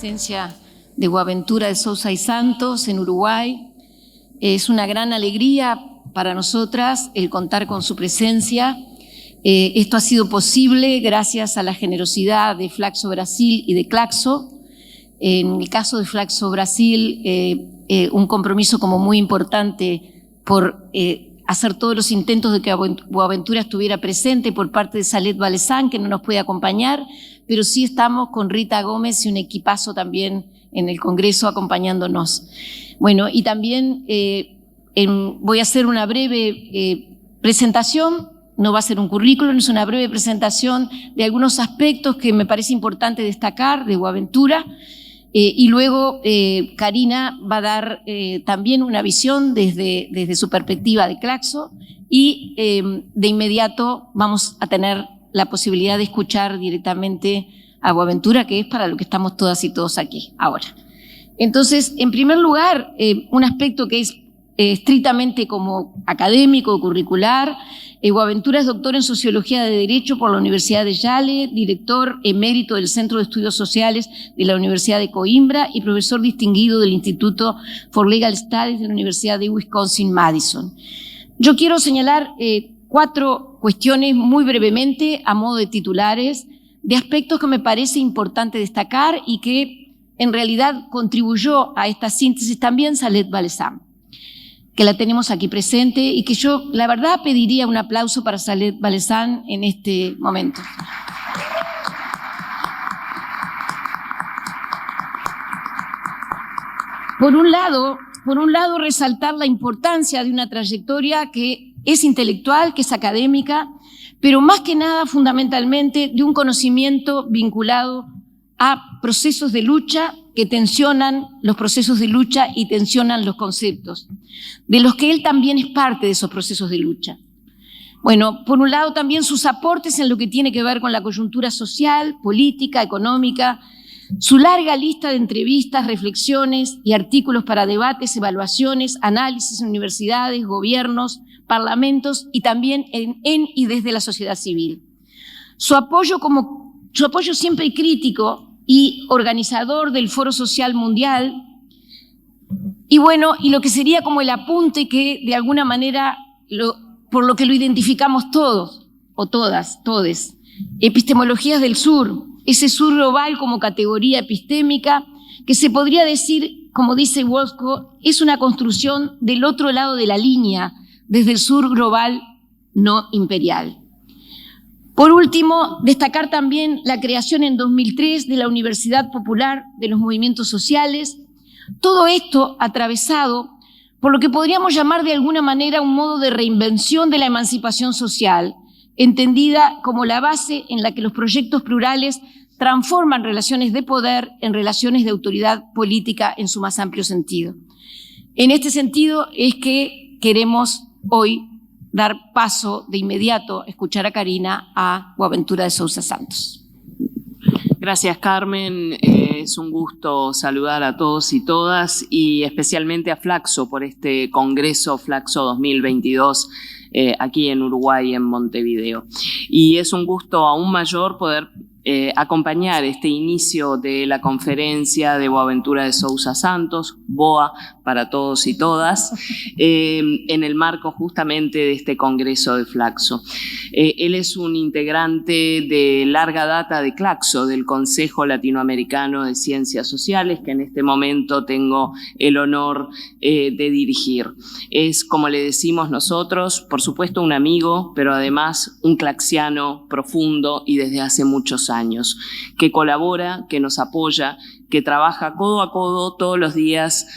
conferencia de Boaventura de Sousa y Santos en Uruguay. Es una gran alegría para nosotras el contar con su presencia. Esto ha sido posible gracias a la generosidad de Flaxo Brasil y de Claxo. En el caso de Flaxo Brasil, un compromiso como muy importante por hacer todos los intentos de que Boaventura estuviera presente por parte de Salet Valesán, que no nos puede acompañar, pero sí estamos con Rita Gómez y un equipazo también en el Congreso acompañándonos. Bueno, y también voy a hacer una breve presentación, no va a ser un currículum, es una breve presentación de algunos aspectos que me parece importante destacar de Boaventura. Y luego Karina va a dar también una visión desde su perspectiva de Claxo y de inmediato vamos a tener la posibilidad de escuchar directamente a Boaventura, que es para lo que estamos todas y todos aquí ahora. Entonces, en primer lugar, un aspecto que es estrictamente como académico, curricular. Boaventura es doctor en Sociología de Derecho por la Universidad de Yale, director emérito del Centro de Estudios Sociales de la Universidad de Coimbra y profesor distinguido del Instituto for Legal Studies de la Universidad de Wisconsin-Madison. Yo quiero señalar 4 cuestiones muy brevemente a modo de titulares de aspectos que me parece importante destacar y que en realidad contribuyó a esta síntesis también Salet Valesán, que la tenemos aquí presente y que yo, la verdad, pediría un aplauso para Salet Valesán en este momento. Por un lado, resaltar la importancia de una trayectoria que es intelectual, que es académica, pero más que nada, fundamentalmente, de un conocimiento vinculado a procesos de lucha que tensionan los procesos de lucha y tensionan los conceptos, de los que él también es parte de esos procesos de lucha. Bueno, por un lado también sus aportes en lo que tiene que ver con la coyuntura social, política, económica, su larga lista de entrevistas, reflexiones y artículos para debates, evaluaciones, análisis en universidades, gobiernos, parlamentos y también en y desde la sociedad civil. Su apoyo siempre crítico y organizador del Foro Social Mundial, y bueno, y lo que sería como el apunte que de alguna manera, por lo que lo identificamos todos, o todas, todes, epistemologías del sur, ese sur global como categoría epistémica, que se podría decir, como dice Wolfco, es una construcción del otro lado de la línea, desde el sur global no imperial. Por último, destacar también la creación en 2003 de la Universidad Popular de los Movimientos Sociales. Todo esto atravesado por lo que podríamos llamar de alguna manera un modo de reinvención de la emancipación social, entendida como la base en la que los proyectos plurales transforman relaciones de poder en relaciones de autoridad política en su más amplio sentido. En este sentido es que queremos hoy dar paso de inmediato, escuchar a Karina, a Boaventura de Sousa Santos. Gracias, Carmen. Es un gusto saludar a todos y todas y especialmente a Flaxo por este Congreso Flaxo 2022 aquí en Uruguay, en Montevideo. Y es un gusto aún mayor poder acompañar este inicio de la conferencia de Boaventura de Sousa Santos, BOA para todos y todas, en el marco justamente de este Congreso de Flaxo. Él es un integrante de larga data de Claxo, del Consejo Latinoamericano de Ciencias Sociales, que en este momento tengo el honor de dirigir. Es, como le decimos nosotros, por supuesto un amigo, pero además un claxiano profundo y desde hace muchos años, que colabora, que nos apoya, que trabaja codo a codo todos los días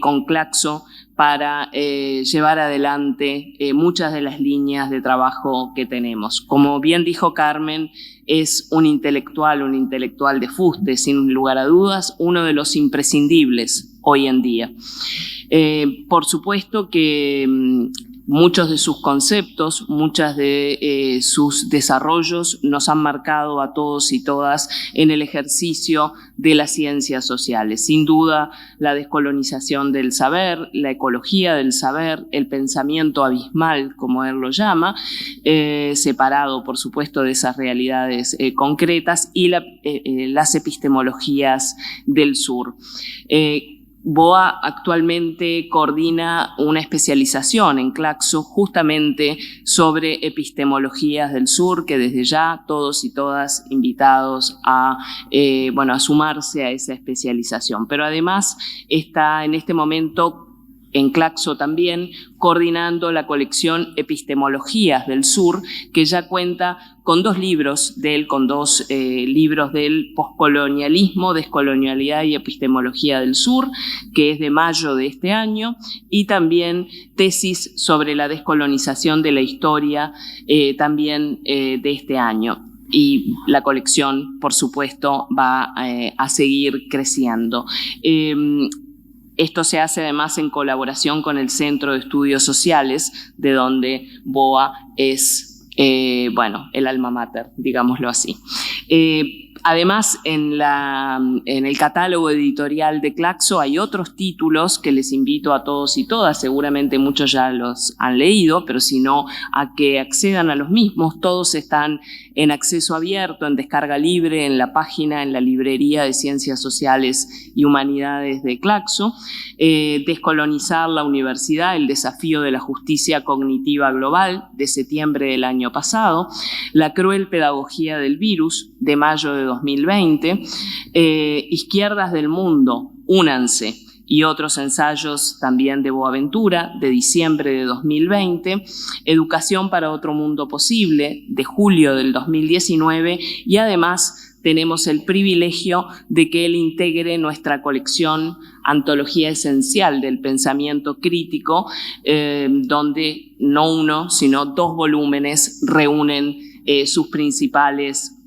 con Claxo para llevar adelante muchas de las líneas de trabajo que tenemos. Como bien dijo Carmen, es un intelectual de fuste, sin lugar a dudas, uno de los imprescindibles hoy en día. Por supuesto que Muchos de sus conceptos, muchas de sus desarrollos nos han marcado a todos y todas en el ejercicio de las ciencias sociales. Sin duda, la descolonización del saber, la ecología del saber, el pensamiento abismal, como él lo llama, separado, por supuesto, de esas realidades concretas, y las epistemologías del sur. BOA actualmente coordina una especialización en Claxo justamente sobre epistemologías del sur, que desde ya todos y todas invitados a sumarse a esa especialización. Pero además está en este momento en Claxo también coordinando la colección Epistemologías del Sur, que ya cuenta con dos libros de él, Poscolonialismo, Descolonialidad y Epistemología del Sur, que es de mayo de este año, y también Tesis sobre la descolonización de la historia, también de este año. Y la colección, por supuesto, va a seguir creciendo. Esto se hace además en colaboración con el Centro de Estudios Sociales, de donde BOA es, el alma mater, digámoslo así. Además, en el catálogo editorial de Claxo hay otros títulos que les invito a todos y todas, seguramente muchos ya los han leído, pero si no, a que accedan a los mismos. Todos están en acceso abierto, en descarga libre, en la página, en la librería de Ciencias Sociales y Humanidades de Claxo. Descolonizar la universidad, el desafío de la justicia cognitiva global, de septiembre del año pasado. La cruel pedagogía del virus, de mayo de 2020, Izquierdas del Mundo, únanse, y otros ensayos también de Boaventura, de diciembre de 2020, Educación para otro mundo posible, de julio del 2019, y además tenemos el privilegio de que él integre nuestra colección Antología Esencial del Pensamiento Crítico, donde no uno, sino dos volúmenes reúnen sus principales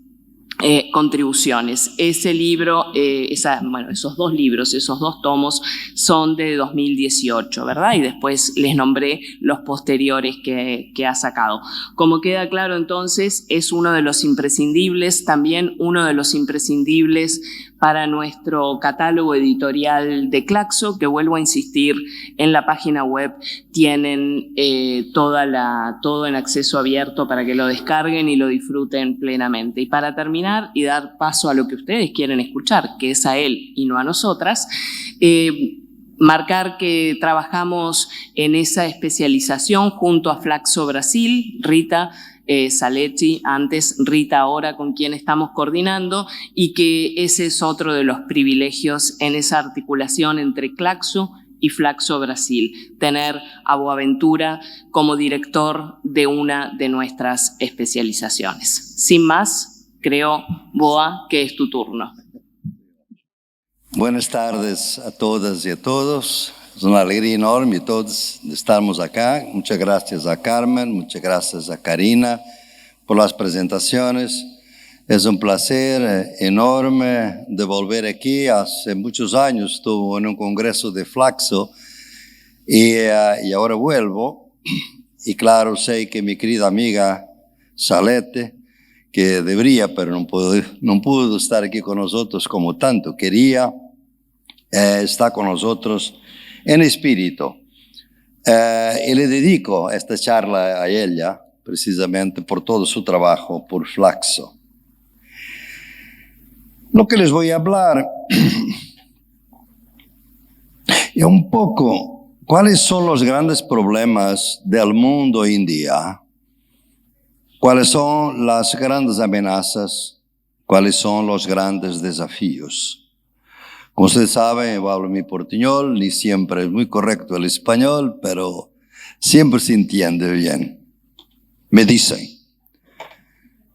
contribuciones. Ese libro, esos dos libros, esos dos tomos son de 2018, ¿verdad? Y después les nombré los posteriores que ha sacado. Como queda claro entonces, es uno de los imprescindibles, también uno de los imprescindibles para nuestro catálogo editorial de Claxo, que vuelvo a insistir, en la página web tienen todo en acceso abierto para que lo descarguen y lo disfruten plenamente. Y para terminar y dar paso a lo que ustedes quieren escuchar, que es a él y no a nosotras, marcar que trabajamos en esa especialización junto a Flaxo Brasil, Rita Saletti, antes Rita ahora, con quien estamos coordinando, y que ese es otro de los privilegios en esa articulación entre Claxo y Flaxo Brasil, tener a Boaventura como director de una de nuestras especializaciones. Sin más, creo, Boa, que es tu turno. Buenas tardes a todas y a todos. Es una alegría enorme todos de estarmos acá. Muchas gracias a Carmen, muchas gracias a Karina por las presentaciones. Es un placer enorme de volver aquí. Hace muchos años estuve en un congreso de Flaxo y ahora vuelvo. Y claro, sé que mi querida amiga Saletti, que debería, pero no pudo estar aquí con nosotros como tanto quería, está con nosotros en espíritu. Y le dedico esta charla a ella, precisamente por todo su trabajo por Flaxo. Lo que les voy a hablar es un poco cuáles son los grandes problemas del mundo hoy en día, cuáles son las grandes amenazas, cuáles son los grandes desafíos. Como ustedes saben, yo hablo mi portuñol, ni siempre es muy correcto el español, pero siempre se entiende bien. Me dicen.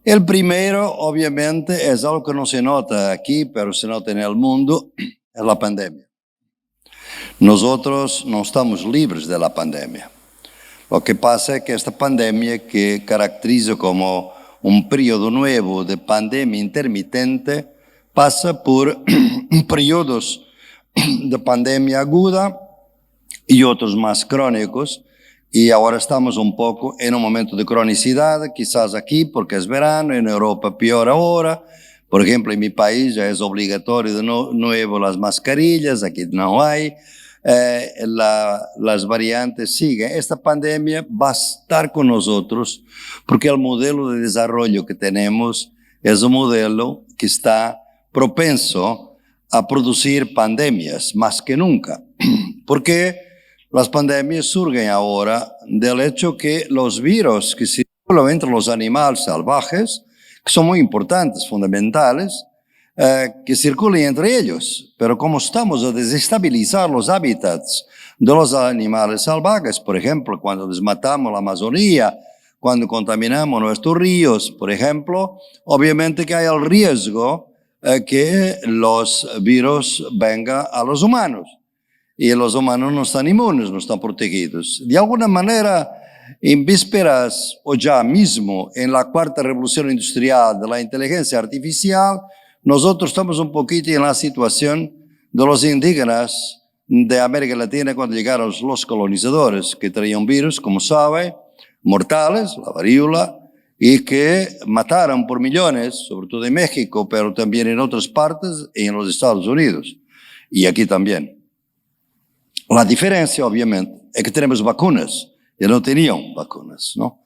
El primero, obviamente, es algo que no se nota aquí, pero se nota en el mundo, es la pandemia. Nosotros no estamos libres de la pandemia. Lo que pasa es que esta pandemia, que caracteriza como un periodo nuevo de pandemia intermitente, pasa por periodos de pandemia aguda y otros más crónicos, y ahora estamos un poco en un momento de cronicidad, quizás aquí porque es verano, en Europa peor ahora. Por ejemplo, en mi país ya es obligatorio de nuevo las mascarillas, aquí no hay. Las variantes siguen. Esta pandemia va a estar con nosotros porque el modelo de desarrollo que tenemos es un modelo que está propenso a producir pandemias más que nunca. Porque las pandemias surgen ahora del hecho que los virus que circulan entre los animales salvajes, que son muy importantes, fundamentales, que circulen entre ellos. Pero como estamos a desestabilizar los hábitats de los animales salvajes, por ejemplo, cuando desmatamos la Amazonía, cuando contaminamos nuestros ríos, por ejemplo, obviamente que hay el riesgo que los virus vengan a los humanos. Y los humanos no están inmunes, no están protegidos. De alguna manera, en vísperas o ya mismo en la cuarta revolución industrial de la inteligencia artificial, nosotros estamos un poquito en la situación de los indígenas de América Latina cuando llegaron los colonizadores, que traían virus, como sabe, mortales, la varíola, y que mataron por millones, sobre todo en México, pero también en otras partes y en los Estados Unidos, y aquí también. La diferencia, obviamente, es que tenemos vacunas, y no tenían vacunas, ¿no?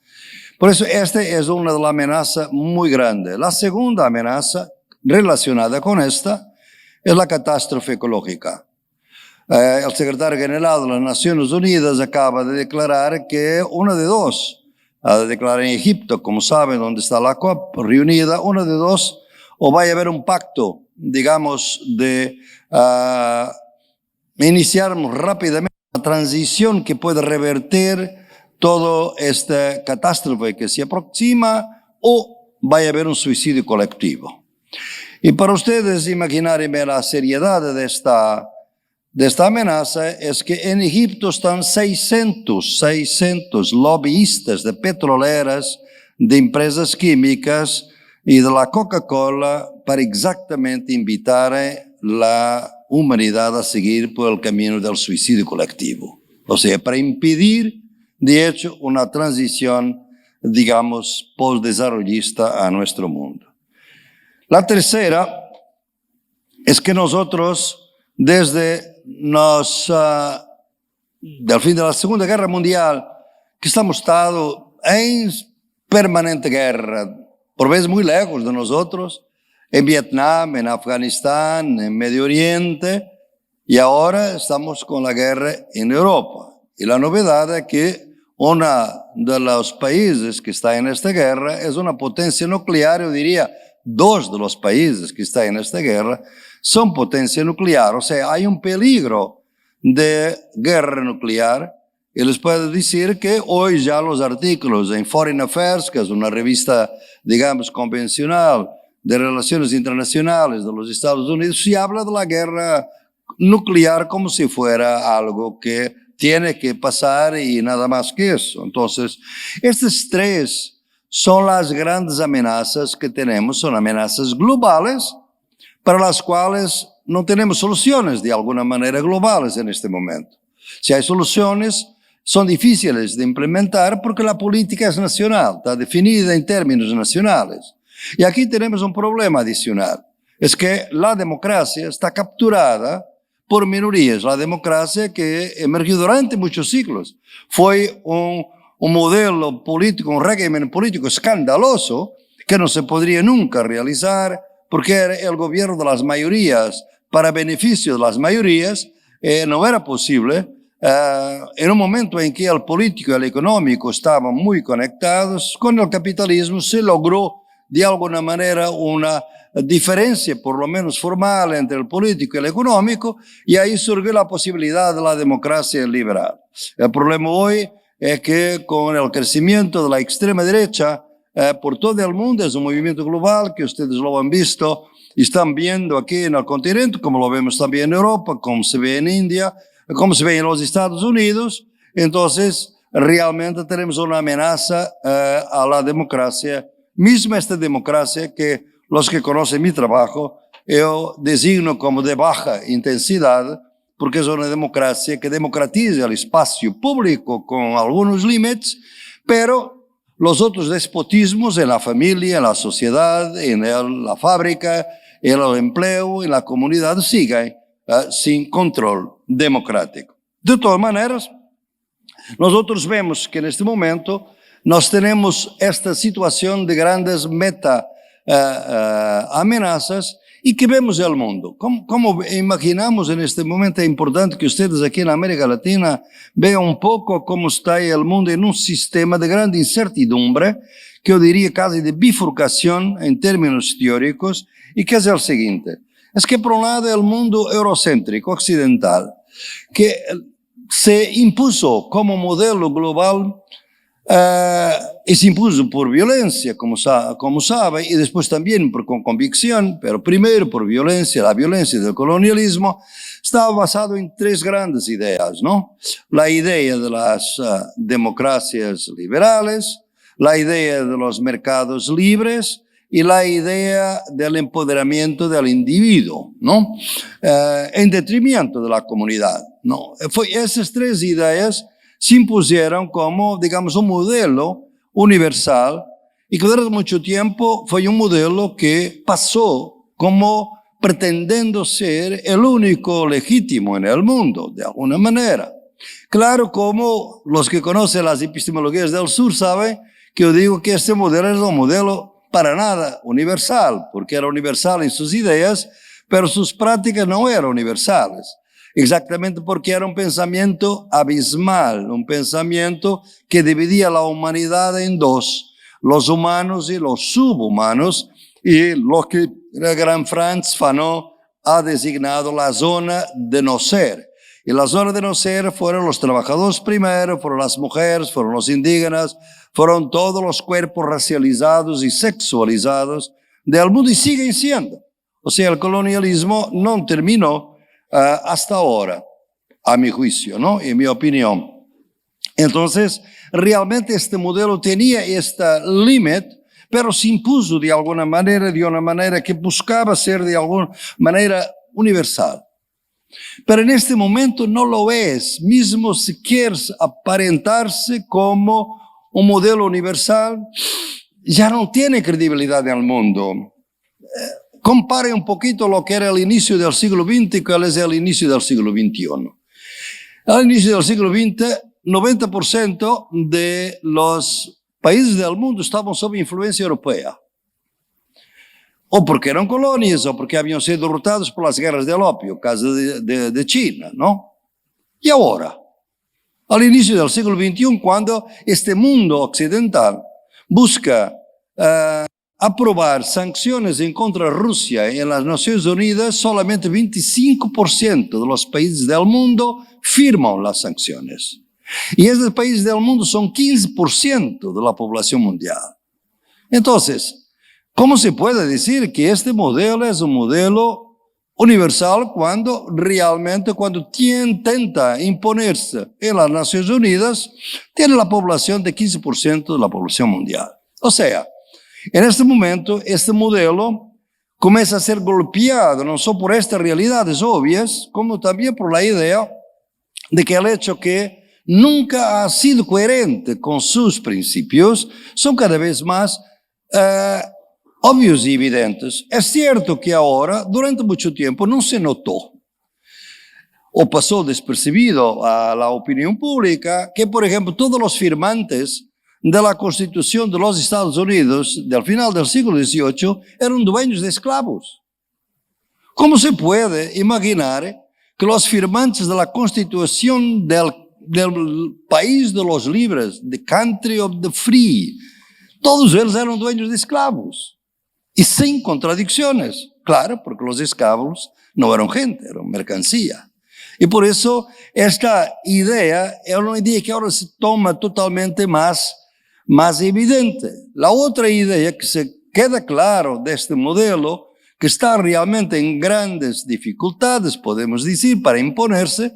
Por eso, esta es una de las amenazas muy grandes. La segunda amenaza relacionada con esta es la catástrofe ecológica. El secretario general de las Naciones Unidas acaba de declarar que una de dos, de declarar en Egipto, como saben, donde está la COP reunida, una de dos, o va a haber un pacto, digamos, de iniciarnos rápidamente una transición que pueda revertir toda esta catástrofe que se aproxima, o va a haber un suicidio colectivo. Y para ustedes imaginarme la seriedad de esta amenaza, es que en Egipto están 600 lobbyistas de petroleras, de empresas químicas y de la Coca-Cola para exactamente invitar a la humanidad a seguir por el camino del suicidio colectivo. O sea, para impedir, de hecho, una transición, digamos, postdesarrollista a nuestro mundo. La tercera es que nosotros, desde del fin de la Segunda Guerra Mundial, que estamos estado en permanente guerra, por veces muy lejos de nosotros, en Vietnam, en Afganistán, en Medio Oriente, y ahora estamos con la guerra en Europa. Y la novedad es que uno de los países que está en esta guerra es una potencia nuclear, yo diría, dos de los países que están en esta guerra son potencia nuclear. O sea, hay un peligro de guerra nuclear. Y les puedo decir que hoy ya los artículos en Foreign Affairs, que es una revista, digamos, convencional de relaciones internacionales de los Estados Unidos, se habla de la guerra nuclear como si fuera algo que tiene que pasar y nada más que eso. Entonces, estas tres son las grandes amenazas que tenemos, son amenazas globales para las cuales no tenemos soluciones de alguna manera globales en este momento. Si hay soluciones, son difíciles de implementar porque la política es nacional, está definida en términos nacionales. Y aquí tenemos un problema adicional, es que la democracia está capturada por minorías. La democracia que emergió durante muchos siglos fue un modelo político, un régimen político escandaloso que no se podría nunca realizar porque era el gobierno de las mayorías para beneficio de las mayorías. No era posible. En un momento en que el político y el económico estaban muy conectados, con el capitalismo se logró de alguna manera una diferencia, por lo menos formal, entre el político y el económico, y ahí surgió la posibilidad de la democracia liberal. El problema hoy es que con el crecimiento de la extrema derecha por todo el mundo, es un movimiento global que ustedes lo han visto y están viendo aquí en el continente, como lo vemos también en Europa, como se ve en India, como se ve en los Estados Unidos. Entonces, realmente tenemos una amenaza a la democracia, misma esta democracia que los que conocen mi trabajo, yo designo como de baja intensidad, porque es una democracia que democratiza el espacio público con algunos límites, pero los otros despotismos en la familia, en la sociedad, en la fábrica, en el empleo, en la comunidad siguen sin control democrático. De todas maneras, nosotros vemos que en este momento nos tenemos esta situación de grandes amenazas y que vemos el mundo. Como imaginamos en este momento, es importante que ustedes aquí en América Latina vean un poco cómo está el mundo en un sistema de gran incertidumbre, que yo diría casi de bifurcación en términos teóricos, y que es el siguiente. Es que por un lado el mundo eurocéntrico occidental, que se impuso como modelo global, y se impuso por violencia, como sabe, y después también con convicción, pero primero por violencia, la violencia del colonialismo, estaba basado en tres grandes ideas, ¿no? La idea de las democracias liberales, la idea de los mercados libres y la idea del empoderamiento del individuo, ¿no? En detrimento de la comunidad, ¿no? Esas tres ideas se impusieron como, digamos, un modelo universal y que durante mucho tiempo fue un modelo que pasó como pretendiendo ser el único legítimo en el mundo, de alguna manera. Claro, como los que conocen las epistemologías del sur saben que yo digo que este modelo es un modelo para nada universal, porque era universal en sus ideas, pero sus prácticas no eran universales. Exactamente porque era un pensamiento abismal, un pensamiento que dividía la humanidad en dos, los humanos y los subhumanos, y lo que el gran Frantz Fanon ha designado la zona de no ser. Y la zona de no ser fueron los trabajadores primero, fueron las mujeres, fueron los indígenas, fueron todos los cuerpos racializados y sexualizados del mundo y siguen siendo. O sea, el colonialismo no terminó hasta ahora, a mi juicio, ¿no? En mi opinión. Entonces, realmente este modelo tenía este límite, pero se impuso de alguna manera, de una manera que buscaba ser de alguna manera universal. Pero en este momento no lo es, mismo si quieres aparentarse como un modelo universal, ya no tiene credibilidad en el mundo. Compare un poquito lo que era el inicio del siglo XX y cuál es el inicio del siglo XXI. Al inicio del siglo XX, 90% de los países del mundo estaban sob influencia europea. O porque eran colonias, o porque habían sido derrotados por las guerras del opio, caso de China, ¿no? Y ahora, al inicio del siglo XXI, cuando este mundo occidental busca aprobar sanciones en contra de Rusia en las Naciones Unidas, solamente 25% de los países del mundo firman las sanciones. Y esos países del mundo son 15% de la población mundial. Entonces, ¿cómo se puede decir que este modelo es un modelo universal cuando realmente, cuando intenta imponerse en las Naciones Unidas, tiene la población de 15% de la población mundial? O sea, en este momento, este modelo comienza a ser golpeado no solo por estas realidades obvias, como también por la idea de que el hecho que nunca ha sido coherente con sus principios son cada vez más obvios y evidentes. Es cierto que ahora, durante mucho tiempo, no se notó o pasó despercibido a la opinión pública que, por ejemplo, todos los firmantes de la Constitución de los Estados Unidos del final del siglo XVIII eran dueños de esclavos. ¿Cómo se puede imaginar que los firmantes de la Constitución del país de los libres, the country of the free, todos ellos eran dueños de esclavos? Y sin contradicciones, claro, porque los esclavos no eran gente, eran mercancía. Y por eso esta idea es una idea que ahora se toma totalmente más evidente. La otra idea que se queda claro de este modelo, que está realmente en grandes dificultades, podemos decir, para imponerse,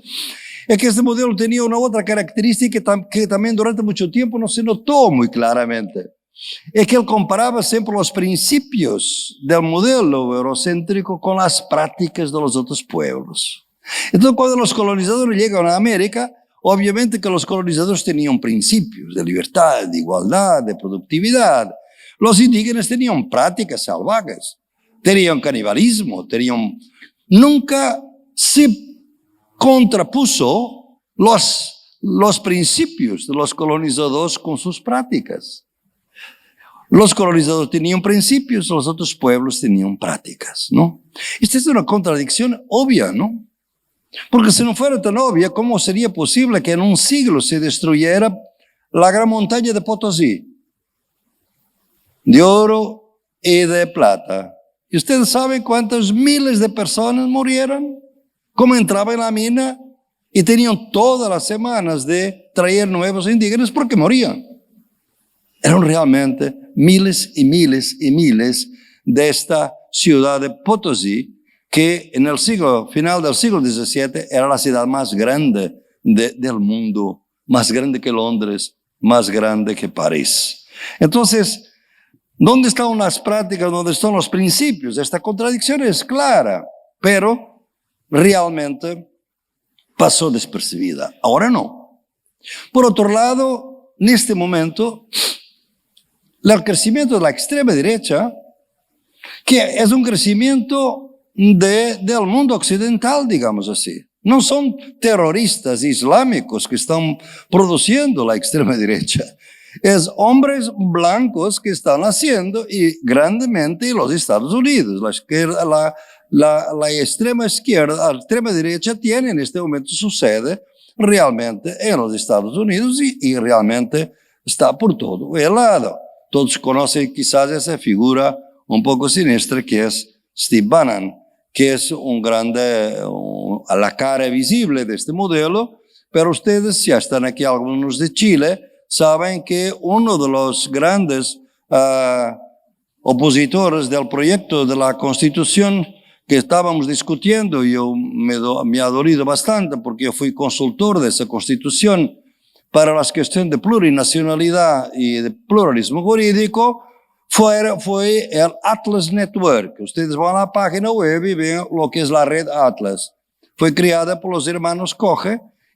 es que este modelo tenía una otra característica que también durante mucho tiempo no se notó muy claramente. Es que él comparaba siempre los principios del modelo eurocéntrico con las prácticas de los otros pueblos. Entonces, cuando los colonizadores llegan a América, obviamente que los colonizadores tenían principios de libertad, de igualdad, de productividad. Los indígenas tenían prácticas salvajes, tenían canibalismo, nunca se contrapuso los principios de los colonizadores con sus prácticas. Los colonizadores tenían principios, los otros pueblos tenían prácticas, ¿no? Esta es una contradicción obvia, ¿no? Porque si no fuera tan obvia, ¿cómo sería posible que en un siglo se destruyera la gran montaña de Potosí, de oro y de plata? ¿Y ustedes saben cuántos miles de personas murieron? ¿Cómo entraban en la mina y tenían todas las semanas de traer nuevos indígenas porque morían? Eran realmente miles y miles y miles de esta ciudad de Potosí, que en el final del siglo XVII era la ciudad más grande del mundo, más grande que Londres, más grande que París. Entonces, ¿dónde están las prácticas? ¿Dónde están los principios? Esta contradicción es clara, pero realmente pasó despercibida. Ahora no. Por otro lado, en este momento, el crecimiento de la extrema derecha, que es un crecimiento del mundo occidental, digamos así. No son terroristas islámicos que están produciendo la extrema derecha. Es hombres blancos que están haciendo, y grandemente en los Estados Unidos. La extrema izquierda, la extrema derecha tiene en este momento su sede realmente en los Estados Unidos y realmente está por todo el lado. Todos conocen quizás esa figura un poco siniestra que es Steve Bannon, que es a la cara visible de este modelo, pero ustedes ya están aquí, algunos de Chile, saben que uno de los grandes opositores del proyecto de la Constitución que estábamos discutiendo, me ha dolido bastante porque yo fui consultor de esa Constitución para las cuestiones de plurinacionalidad y de pluralismo jurídico, fue el Atlas Network. Ustedes van a la página web y ven lo que es la red Atlas. Fue creada por los hermanos Koch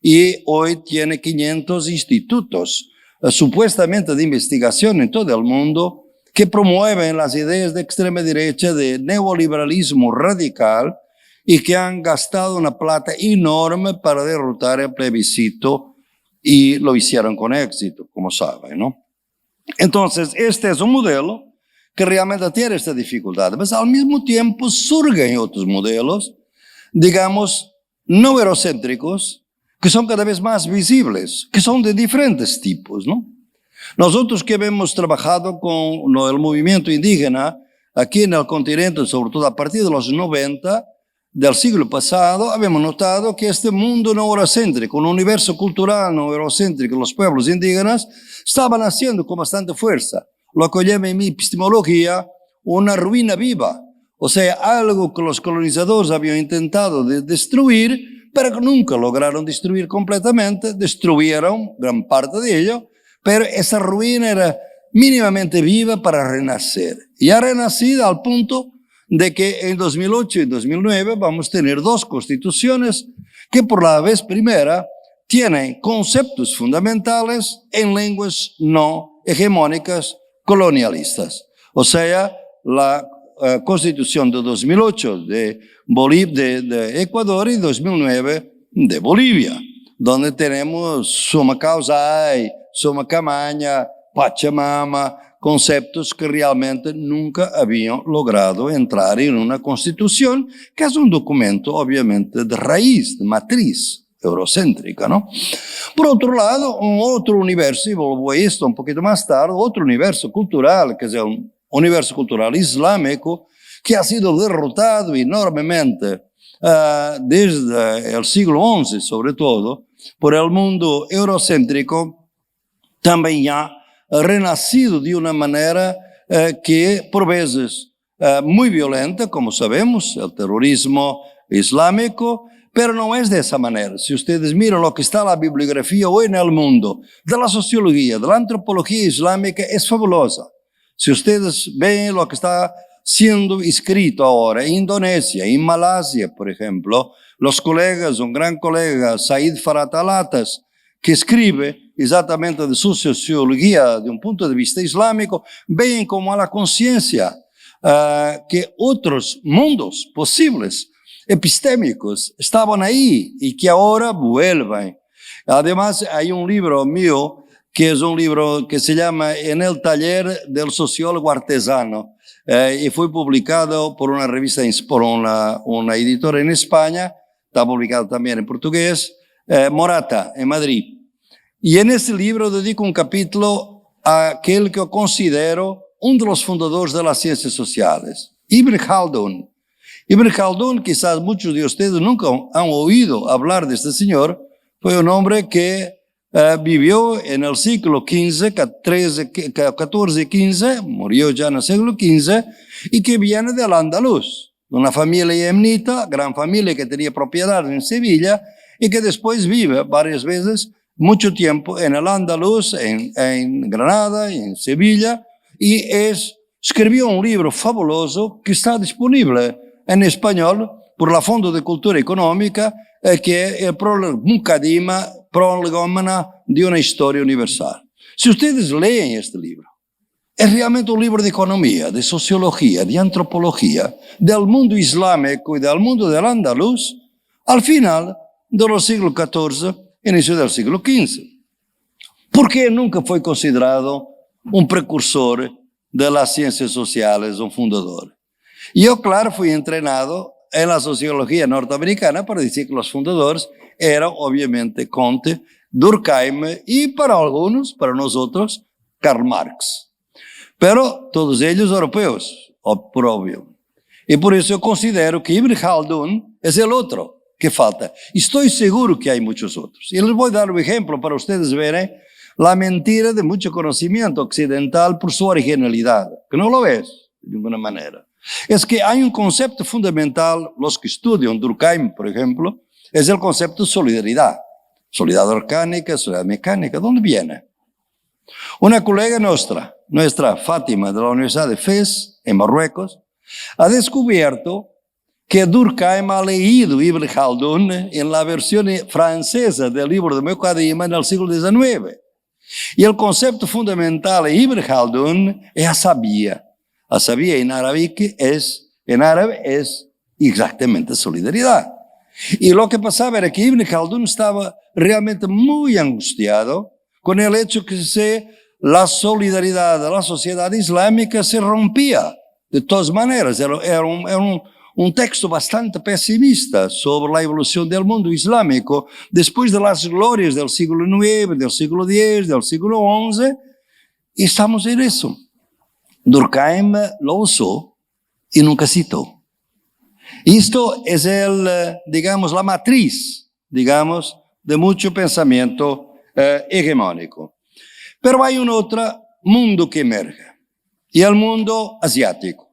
y hoy tiene 500 institutos, supuestamente de investigación en todo el mundo, que promueven las ideas de extrema derecha, de neoliberalismo radical, y que han gastado una plata enorme para derrotar el plebiscito, y lo hicieron con éxito, como saben, ¿no? Entonces, este es un modelo que realmente tiene esta dificultad, pero al mismo tiempo surgen otros modelos, digamos, no eurocéntricos, que son cada vez más visibles, que son de diferentes tipos, ¿no? Nosotros que hemos trabajado con el movimiento indígena aquí en el continente, sobre todo a partir de los 90 del siglo pasado, habíamos notado que este mundo no eurocéntrico, un universo cultural no eurocéntrico, los pueblos indígenas, estaban haciendo con bastante fuerza lo que llamo en mi epistemología una ruina viva, o sea, algo que los colonizadores habían intentado destruir, pero que nunca lograron destruir completamente. Destruyeron gran parte de ello, pero esa ruina era mínimamente viva para renacer. Y ha renacido al punto de que en 2008 y 2009 vamos a tener dos constituciones que por la vez primera tienen conceptos fundamentales en lenguas no hegemónicas colonialistas. O sea, la Constitución de 2008 de Ecuador y 2009 de Bolivia, donde tenemos suma causai, suma camaña, pachamama, conceptos que realmente nunca habían logrado entrar en una constitución, que es un documento obviamente de raíz, de matriz eurocéntrica, ¿no? Por otro lado, un otro universo, y voy a esto un poquito más tarde, otro universo cultural, que es el universo cultural islámico, que ha sido derrotado enormemente desde el siglo XI, sobre todo, por el mundo eurocéntrico, también ya renacido de una manera que por veces muy violenta, como sabemos, el terrorismo islámico, pero no es de esa manera. Si ustedes miran lo que está en la bibliografía hoy en el mundo, de la sociología, de la antropología islámica, es fabulosa. Si ustedes ven lo que está siendo escrito ahora en Indonesia, en Malasia, por ejemplo. Los colegas, un gran colega, Said Faratalatas, que escribe exatamente de su sociología de un punto de vista islámico, ven como a la conciencia que otros mundos posibles, epistémicos, estaban ahí y que ahora vuelven. Además, hay un libro mío que es un libro que se llama En el taller del sociólogo artesano, y fue publicado por una revista, por una editora en España, está publicado también en portugués, Morata, en Madrid. Y en este libro dedico un capítulo a aquel que yo considero uno de los fundadores de las ciencias sociales, Ibn Khaldun. Ibn Khaldun, quizás muchos de ustedes nunca han oído hablar de este señor, fue un hombre que vivió en el siglo XV, XIV y XV, murió ya en el siglo XV, y que viene del Andaluz, de una familia yemenita, gran familia que tenía propiedades en Sevilla, y que después vive varias veces, mucho tiempo en el Andaluz, en Granada, en Sevilla, y escribió un libro fabuloso que está disponible en español por la Fondo de Cultura Económica, que es el Muqaddima Prolegómena de una historia universal. Si ustedes leen este libro, es realmente un libro de economía, de sociología, de antropología, del mundo islámico y del mundo del Andaluz, al final de los siglos XIV, inicio del siglo XV. ¿Por qué nunca fue considerado un precursor de las ciencias sociales, un fundador? Yo, claro, fui entrenado en la sociología norteamericana para decir que los fundadores eran obviamente Comte, Durkheim y para algunos, para nosotros, Karl Marx. Pero todos ellos europeos, por obvio. Y por eso yo considero que Ibn Khaldun es el otro que falta. Estoy seguro que hay muchos otros. Y les voy a dar un ejemplo para ustedes verán la mentira de mucho conocimiento occidental por su originalidad, que no lo es de ninguna manera. Es que hay un concepto fundamental, los que estudian Durkheim, por ejemplo, es el concepto de solidaridad. Solidaridad orgánica, solidaridad mecánica. ¿Dónde viene? Una colega nuestra Fátima, de la Universidad de Fez, en Marruecos, ha descubierto que Durkheim ha leído Ibn Khaldun en la versión francesa del libro de Muqaddima en el siglo XIX. Y el concepto fundamental de Ibn Khaldun es asabía. Asabía en árabe es exactamente solidaridad. Y lo que pasaba era que Ibn Khaldun estaba realmente muy angustiado con el hecho que la solidaridad de la sociedad islámica se rompía. De todas maneras, era un texto bastante pesimista sobre la evolución del mundo islámico después de las glorias del siglo IX, del siglo X, del siglo XI, y estamos en eso. Durkheim lo usó y nunca citó. Esto es la matriz, de mucho pensamiento hegemónico. Pero hay un otro mundo que emerge, y el mundo asiático.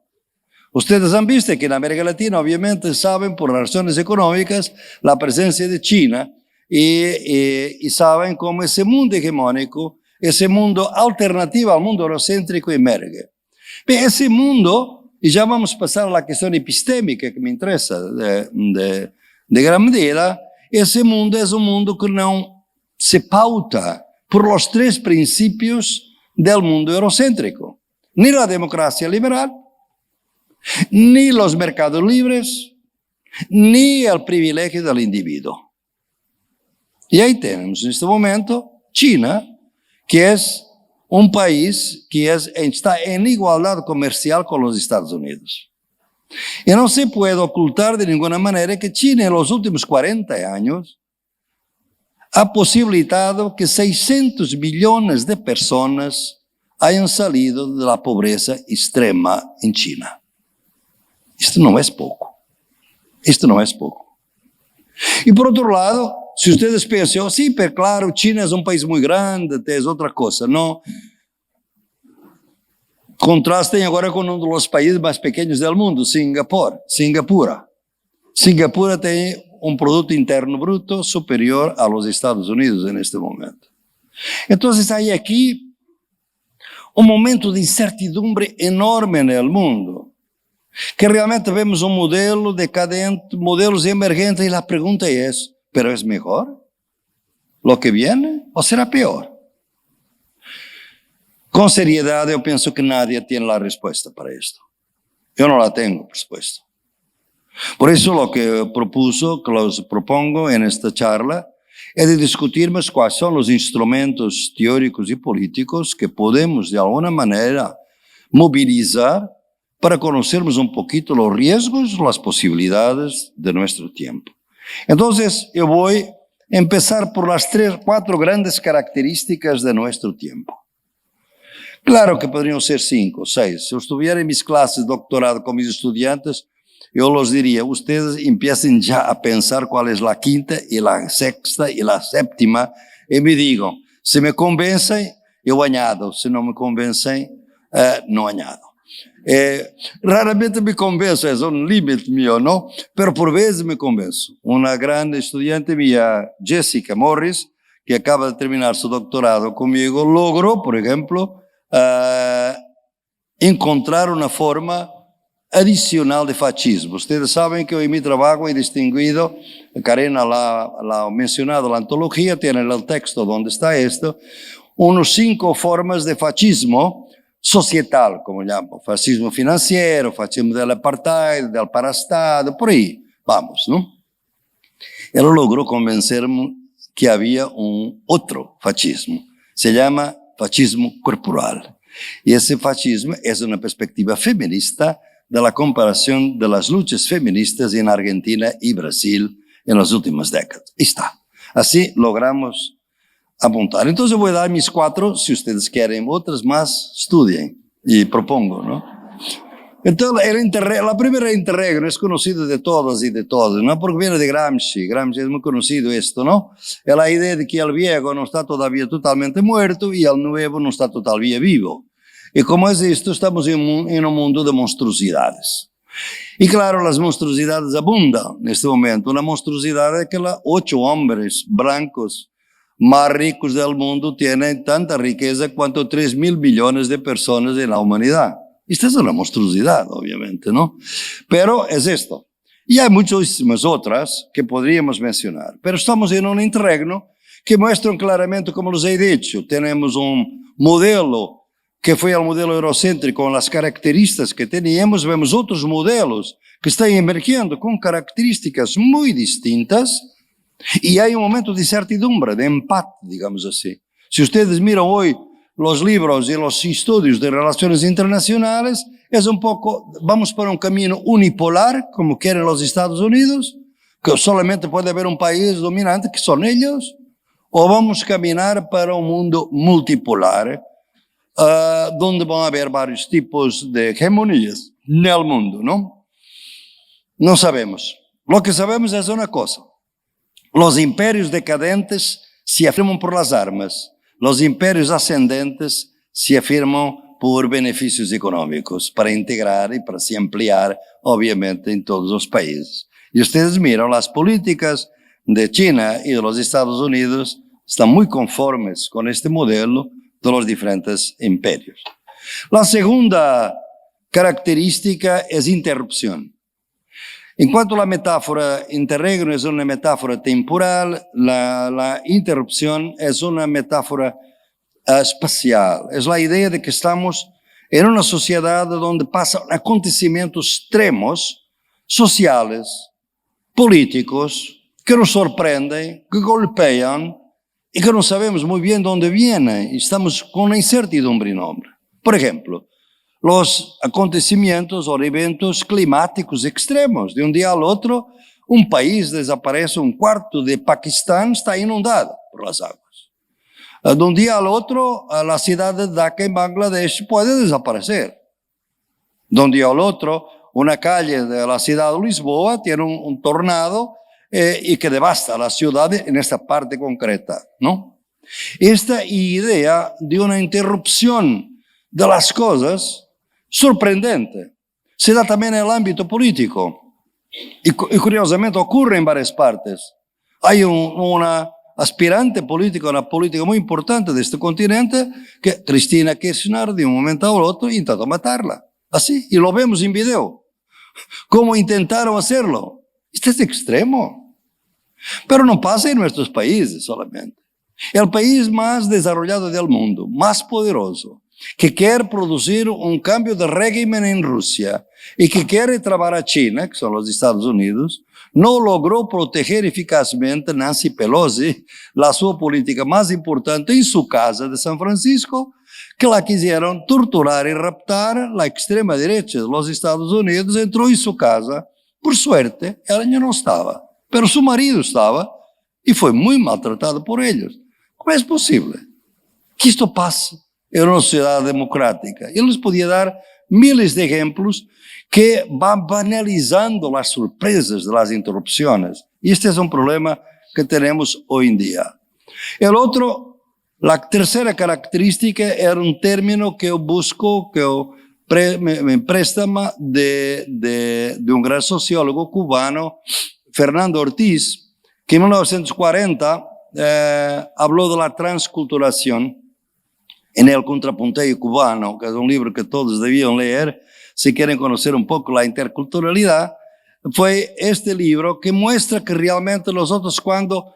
Ustedes han visto que en América Latina, obviamente, saben por razones económicas la presencia de China y saben cómo ese mundo hegemónico, ese mundo alternativo al mundo eurocéntrico emerge. Pero ese mundo, y ya vamos a pasar a la cuestión epistémica que me interesa de gran medida, ese mundo es un mundo que no se pauta por los tres principios del mundo eurocéntrico. Ni la democracia liberal, ni los mercados libres, ni el privilegio del individuo. Y ahí tenemos en este momento China, que es un país que está en igualdad comercial con los Estados Unidos. Y no se puede ocultar de ninguna manera que China en los últimos 40 años ha posibilitado que 600 millones de personas hayan salido de la pobreza extrema en China. Esto no es poco. Esto no es poco. Y por otro lado, si ustedes piensan, sí, pero claro, China es un país muy grande, es otra cosa. No. Contrasten ahora con uno de los países más pequeños del mundo, Singapur. Singapur tiene un Producto Interno Bruto superior a los Estados Unidos en este momento. Entonces hay aquí un momento de incertidumbre enorme en el mundo. Que realmente vemos un modelo decadente, modelos emergentes, y la pregunta es, ¿pero es mejor lo que viene o será peor? Con seriedad, yo pienso que nadie tiene la respuesta para esto. Yo no la tengo, por supuesto. Por eso lo que propongo en esta charla es de discutirmos cuáles son los instrumentos teóricos y políticos que podemos de alguna manera movilizar para conocermos un poquito los riesgos, las posibilidades de nuestro tiempo. Entonces, yo voy a empezar por las 4 grandes características de nuestro tiempo. Claro que podrían ser 5, 6. Si yo estuviera en mis clases de doctorado con mis estudiantes, yo los diría, ustedes empiecen ya a pensar cuál es la 5ª y la 6ª y la 7ª, y me digan, si me convencen, yo añado, si no me convencen, no añado. Raramente me convenzo, es un límite mío, ¿no? Pero por veces me convenzo. Una gran estudiante mía, Jessica Morris, que acaba de terminar su doctorado conmigo, logró, por ejemplo, encontrar una forma adicional de fascismo. Ustedes saben que en mi trabajo he distinguido, Karina la ha mencionado, la antología tiene el texto donde está esto, unos 5 formas de fascismo societal, como llamo, fascismo financiero, fascismo del apartheid, del paraestado, por ahí vamos, ¿no? Él logró convencerme que había un otro fascismo, se llama fascismo corporal. Y ese fascismo es una perspectiva feminista de la comparación de las luchas feministas en Argentina y Brasil en las últimas décadas. Ahí está. Así logramos apuntar. Entonces voy a dar mis 4, si ustedes quieren otras más, estudien y propongo, ¿no? Entonces la primera interregno es conocida de todos y de todos, ¿no? Porque viene de Gramsci. Gramsci es muy conocido esto, ¿no? Es la idea de que el viejo no está todavía totalmente muerto y el nuevo no está todavía vivo. Y como es esto, estamos en un mundo de monstruosidades. Y claro, las monstruosidades abundan en este momento. Una monstruosidad es que los 8 hombres blancos más ricos del mundo tienen tanta riqueza cuanto 3.000 billones de personas en la humanidad. Esta es una monstruosidad, obviamente, ¿no? Pero es esto. Y hay muchísimas otras que podríamos mencionar. Pero estamos en un interregno que muestran claramente, como les he dicho, tenemos un modelo que fue el modelo eurocéntrico con las características que teníamos, vemos otros modelos que están emergiendo con características muy distintas y hay un momento de incertidumbre, de empate, digamos así. Si ustedes miran hoy los libros y los estudios de relaciones internacionales, es un poco, vamos por un camino unipolar, como quieren los Estados Unidos, que solamente puede haber un país dominante, que son ellos, o vamos a caminar para un mundo multipolar, donde van a haber varios tipos de hegemonías en el mundo, ¿no? No sabemos. Lo que sabemos es una cosa. Los imperios decadentes se afirman por las armas. Los imperios ascendentes se afirman por beneficios económicos, para integrar y para se ampliar, obviamente, en todos los países. Y ustedes miran, las políticas de China y de los Estados Unidos están muy conformes con este modelo de los diferentes imperios. La segunda característica es interrupción. En cuanto a la metáfora, interregno es una metáfora temporal, la interrupción es una metáfora espacial. Es la idea de que estamos en una sociedad donde pasan acontecimientos extremos, sociales, políticos, que nos sorprenden, que golpean, y que no sabemos muy bien dónde viene, y estamos con una incertidumbre enorme. Por ejemplo, los acontecimientos o eventos climáticos extremos. De un día al otro, un país desaparece, un cuarto de Pakistán está inundado por las aguas. De un día al otro, la ciudad de Dhaka en Bangladesh puede desaparecer. De un día al otro, una calle de la ciudad de Lisboa tiene un tornado y que devasta la ciudad en esta parte concreta, ¿no? Esta idea de una interrupción de las cosas sorprendente se da también en el ámbito político y curiosamente ocurre en varias partes. Hay una aspirante política, una política muy importante de este continente, que Cristina Kirchner de un momento a otro intentó matarla, así, y lo vemos en video. como intentaron hacerlo. Este es extremo. Pero no pasa en nuestros países solamente. El país más desarrollado del mundo, más poderoso, que quiere producir un cambio de régimen en Rusia y que quiere trabar a China, que son los Estados Unidos, no logró proteger eficazmente Nancy Pelosi, la su política más importante, en su casa de San Francisco, que la quisieron torturar y raptar. La extrema derecha de los Estados Unidos entró en su casa. Por suerte, ella no estaba, pero su marido estaba y fue muy maltratado por ellos. ¿Cómo es posible que esto pase en una sociedad democrática? Yo les podía dar miles de ejemplos que van banalizando las sorpresas de las interrupciones. Y este es un problema que tenemos hoy en día. El otro, la tercera característica era un término que yo busco, que yo me préstama de un gran sociólogo cubano, Fernando Ortiz, que en 1940 habló de la transculturación en el contrapunteo cubano, que es un libro que todos debían leer si quieren conocer un poco la interculturalidad. Fue este libro que muestra que realmente nosotros cuando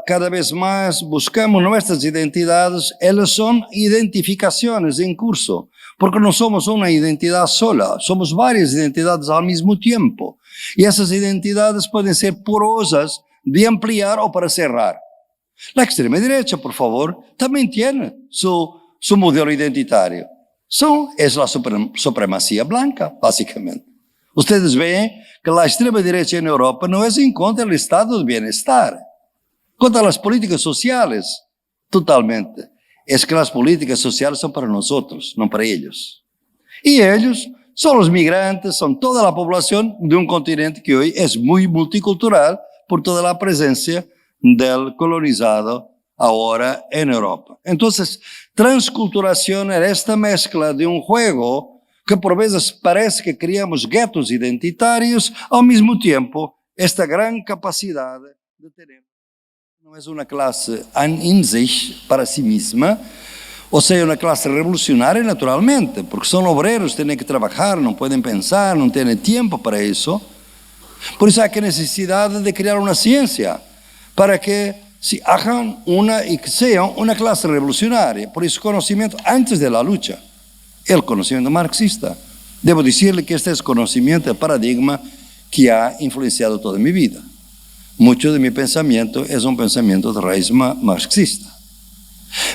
cada vez más buscamos nuestras identidades, ellas son identificaciones en curso, porque no somos una identidad sola, somos varias identidades al mismo tiempo, y esas identidades pueden ser porosas de ampliar o para cerrar. La extrema derecha, por favor, también tiene su modelo identitario. Es la supremacía blanca, básicamente. Ustedes ven que la extrema derecha en Europa no es en contra del estado de bienestar, contra las políticas sociales, totalmente. Es que las políticas sociales son para nosotros, no para ellos. Y ellos son los migrantes, son toda la población de un continente que hoy es muy multicultural por toda la presencia del colonizado ahora en Europa. Entonces, transculturación era esta mezcla de un juego que por veces parece que creamos guetos identitarios, al mismo tiempo, esta gran capacidad de tener. No es una clase en sich para sí misma, o sea, una clase revolucionaria naturalmente, porque son obreros, tienen que trabajar, no pueden pensar, no tienen tiempo para eso. Por eso hay que necesidad de crear una ciencia para que se hagan y que sean una clase revolucionaria. Por eso conocimiento antes de la lucha, el conocimiento marxista. Debo decirle que este es conocimiento, el paradigma que ha influenciado toda mi vida. Mucho de mi pensamiento es un pensamiento de raíz marxista.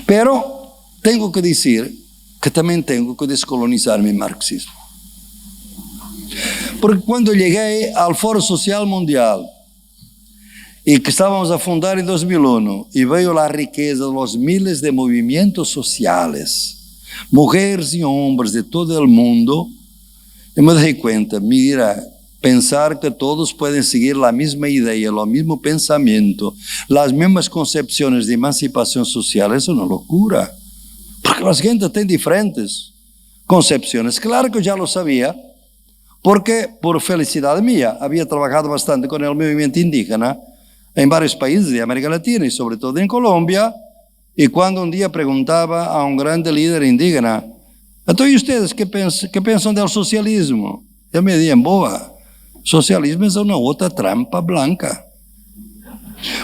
Pero tengo que decir que también tengo que descolonizar mi marxismo. Porque cuando llegué al Foro Social Mundial y que estábamos a fundar en 2001 y veo la riqueza de los miles de movimientos sociales, mujeres y hombres de todo el mundo, yo me di cuenta, mira, pensar que todos pueden seguir la misma idea, el mismo pensamiento, las mismas concepciones de emancipación social, es una locura. Porque la gente tiene diferentes concepciones. Claro que ya lo sabía, porque por felicidad mía, había trabajado bastante con el movimiento indígena en varios países de América Latina y sobre todo en Colombia, y cuando un día preguntaba a un grande líder indígena, ¿y ustedes qué piensan del socialismo? Él me decía, boa, socialismo es una otra trampa blanca.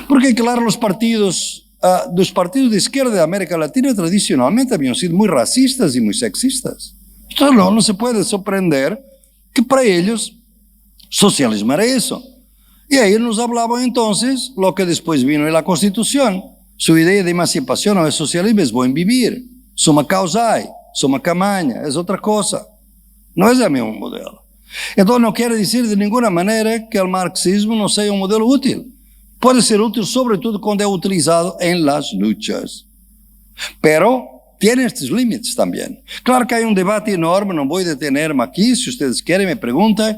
Porque claro, los partidos de izquierda de América Latina tradicionalmente habían sido muy racistas y muy sexistas. Entonces no se puede sorprender que para ellos socialismo era eso. Y ahí nos hablaban entonces lo que después vino en la Constitución. Su idea de emancipación o de socialismo es buen vivir, suma causai, suma camaña, es otra cosa. No es el mismo modelo. Entonces no quiere decir de ninguna manera que el marxismo no sea un modelo útil. Puede ser útil sobre todo cuando es utilizado en las luchas. Pero tiene estos límites también. Claro que hay un debate enorme, no voy a detenerme aquí, si ustedes quieren me preguntan,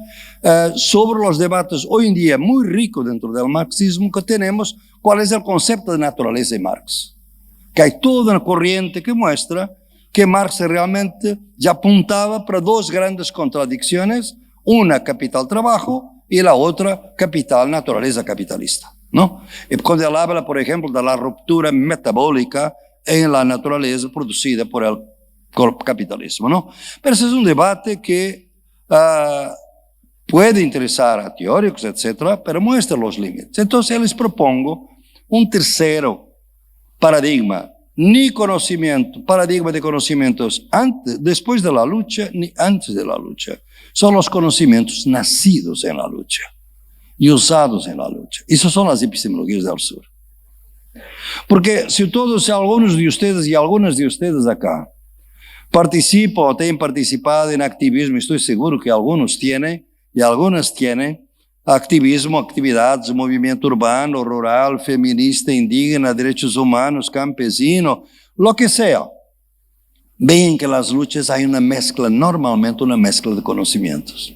sobre los debates hoy en día muy ricos dentro del marxismo que tenemos, cuál es el concepto de naturaleza de Marx. Que hay toda una corriente que muestra que Marx realmente ya apuntaba para dos grandes contradicciones, una capital-trabajo y la otra capital-naturaleza capitalista, ¿no? Y cuando él habla, por ejemplo, de la ruptura metabólica en la naturaleza producida por el capitalismo, ¿no? Pero ese es un debate que puede interesar a teóricos, etcétera, pero muestra los límites. Entonces, les propongo un tercero paradigma, paradigma de conocimientos después de la lucha, ni antes de la lucha. Son los conocimientos nacidos en la lucha y usados en la lucha. Esas son las epistemologías del sur. Porque si algunos de ustedes y algunas de ustedes acá participan o tienen participado en activismo, estoy seguro que algunos tienen y algunas tienen, activismo, actividades, movimiento urbano, rural, feminista, indígena, derechos humanos, campesino, lo que sea. Ven que en las luchas hay una mezcla, normalmente una mezcla de conocimientos.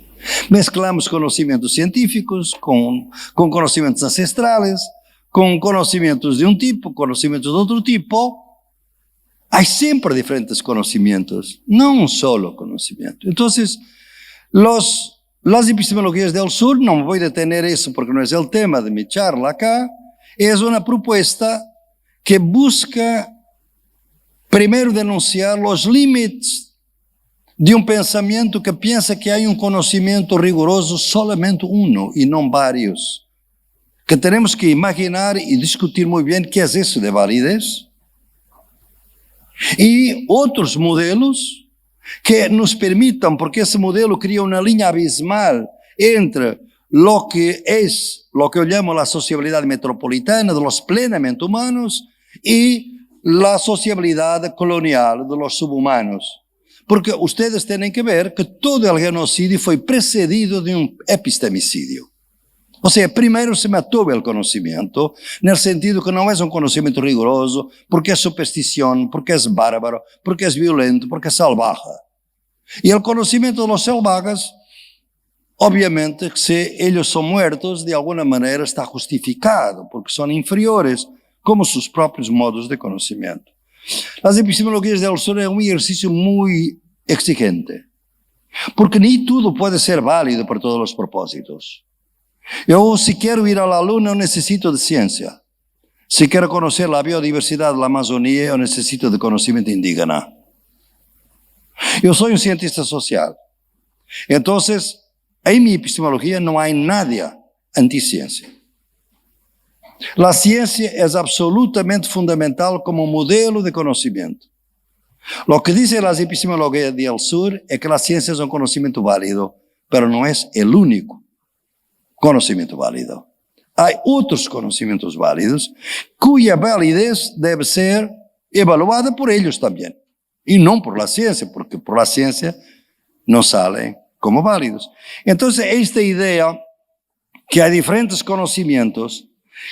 Mezclamos conocimientos científicos con conocimientos ancestrales, con conocimientos de un tipo, conocimientos de otro tipo. Hay siempre diferentes conocimientos, no un solo conocimiento. Entonces, las epistemologías del sur, no me voy a detener eso porque no es el tema de mi charla acá, es una propuesta que busca primero denunciar los límites de un pensamiento que piensa que hay un conocimiento riguroso solamente uno y no varios. Que tenemos que imaginar y discutir muy bien qué es eso de validez. Y otros modelos que nos permitan, porque ese modelo crea una línea abismal entre lo que yo llamo la sociabilidad metropolitana de los plenamente humanos y la sociabilidad colonial de los subhumanos. Porque ustedes tienen que ver que todo el genocidio fue precedido de un epistemicidio. O sea, primero se mató el conocimiento, en el sentido que no es un conocimiento riguroso, porque es superstición, porque es bárbaro, porque es violento, porque es salvaje. Y el conocimiento de los salvajes, obviamente, si ellos son muertos, de alguna manera está justificado, porque son inferiores, como sus propios modos de conocimiento. Las epistemologías del sur es un ejercicio muy exigente, porque ni todo puede ser válido para todos los propósitos. Yo, si quiero ir a la luna, necesito de ciencia. Si quiero conocer la biodiversidad de la Amazonía, yo necesito de conocimiento indígena. Yo soy un cientista social. Entonces, en mi epistemología no hay nada anticiencia. La ciencia es absolutamente fundamental como modelo de conocimiento. Lo que dicen las epistemologías del sur es que la ciencia es un conocimiento válido, pero no es el único conocimiento válido. Hay otros conocimientos válidos cuya validez debe ser evaluada por ellos también, y no por la ciencia, porque por la ciencia no salen como válidos. Entonces, esta idea que hay diferentes conocimientos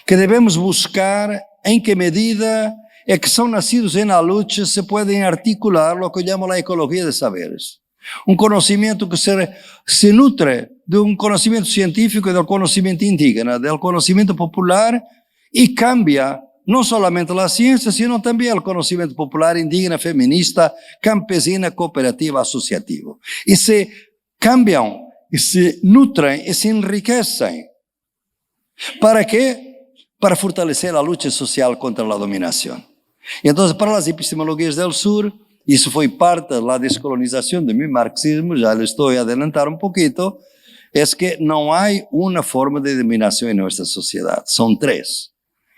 que debemos buscar en qué medida es que son nacidos en la lucha se pueden articular lo que llamo la ecología de saberes. Un conocimiento que se nutre de un conocimiento científico y del conocimiento indígena, del conocimiento popular, y cambia no solamente la ciencia, sino también el conocimiento popular, indígena, feminista, campesina, cooperativo, asociativo. Y se cambian, y se nutren, y se enriquecen. ¿Para qué? Para fortalecer la lucha social contra la dominación. Y entonces, para las epistemologías del sur, eso fue parte de la descolonización de mi marxismo, ya le estoy adelantando un poquito, es que no hay una forma de dominación en nuestra sociedad. Son tres: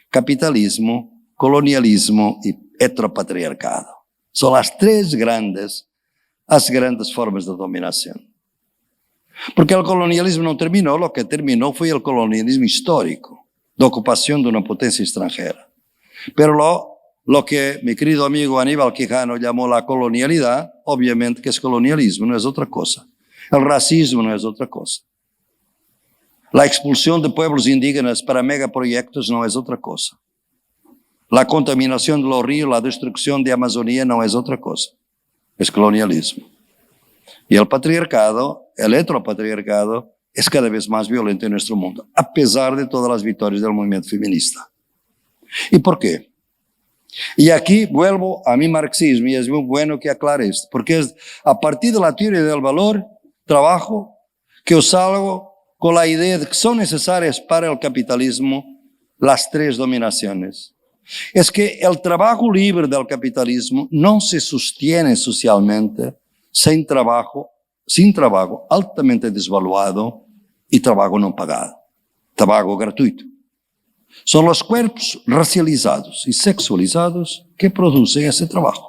capitalismo, colonialismo y heteropatriarcado. Son las grandes formas de dominación. Porque el colonialismo no terminó, lo que terminó fue el colonialismo histórico, de ocupación de una potencia extranjera. Pero lo que mi querido amigo Aníbal Quijano llamó la colonialidad, obviamente que es colonialismo, no es otra cosa. El racismo no es otra cosa. La expulsión de pueblos indígenas para megaproyectos no es otra cosa. La contaminación de los ríos, la destrucción de Amazonía no es otra cosa. Es colonialismo. Y el patriarcado, el heteropatriarcado, es cada vez más violento en nuestro mundo, a pesar de todas las victorias del movimiento feminista. ¿Y por qué? Y aquí vuelvo a mi marxismo, y es muy bueno que aclare esto, porque es a partir de la teoría del valor, trabajo, que yo salgo con la idea de que son necesarias para el capitalismo las tres dominaciones. Es que el trabajo libre del capitalismo no se sostiene socialmente sin trabajo altamente desvaluado e trabalho não pagado, trabalho gratuito. São os corpos racializados e sexualizados que produzem esse trabalho.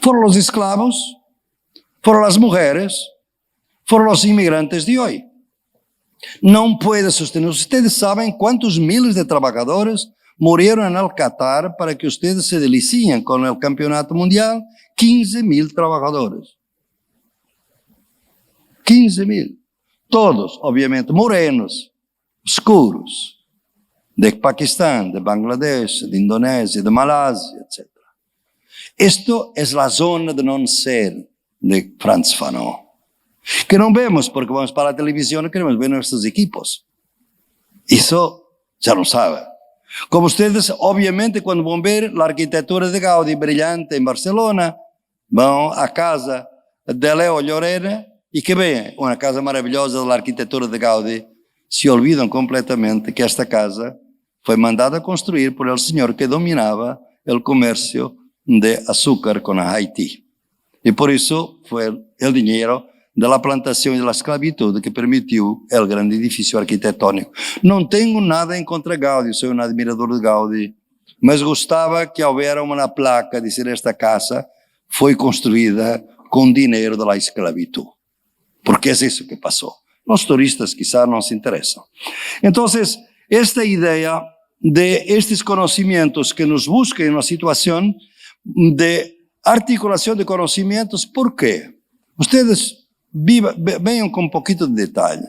Foram os escravos, foram as mulheres, foram os imigrantes de hoje. Não pode sostener. Ustedes sabem quantos miles de trabalhadores morreram en el Qatar para que ustedes se delicien com o campeonato mundial. 15.000 trabalhadores. 15.000. Todos, obviamente, morenos, escuros, de Paquistão, de Bangladesh, de Indonésia, de Malásia, etc. Esto es la zona de não ser de Frantz Fanon, que não vemos porque vamos para a televisão e queremos ver nossos equipos. Isso já não sabe. Como ustedes, obviamente, quando vão ver a arquitetura de Gaudí brilhante em Barcelona, vão à casa de Leo Llorena e que veem uma casa maravilhosa da arquitetura de Gaudí, se olvidam completamente que esta casa foi mandada construir por el senhor que dominava o comércio de açúcar com a Haití. E por isso foi o dinheiro da plantação e da esclavitud que permitiu o grande edifício arquitetônico. Não tenho nada em contra Gaudí, sou um admirador de Gaudí, mas gostava que houvesse uma placa dizer esta casa foi construída com dinheiro da esclavitud, porque é isso que passou. Os turistas quizás não se interessam. Então, esta ideia de estes conhecimentos que nos buscam em uma situação de articulação de conhecimentos, ¿por quê? Ustedes venham com um pouquinho de detalhe.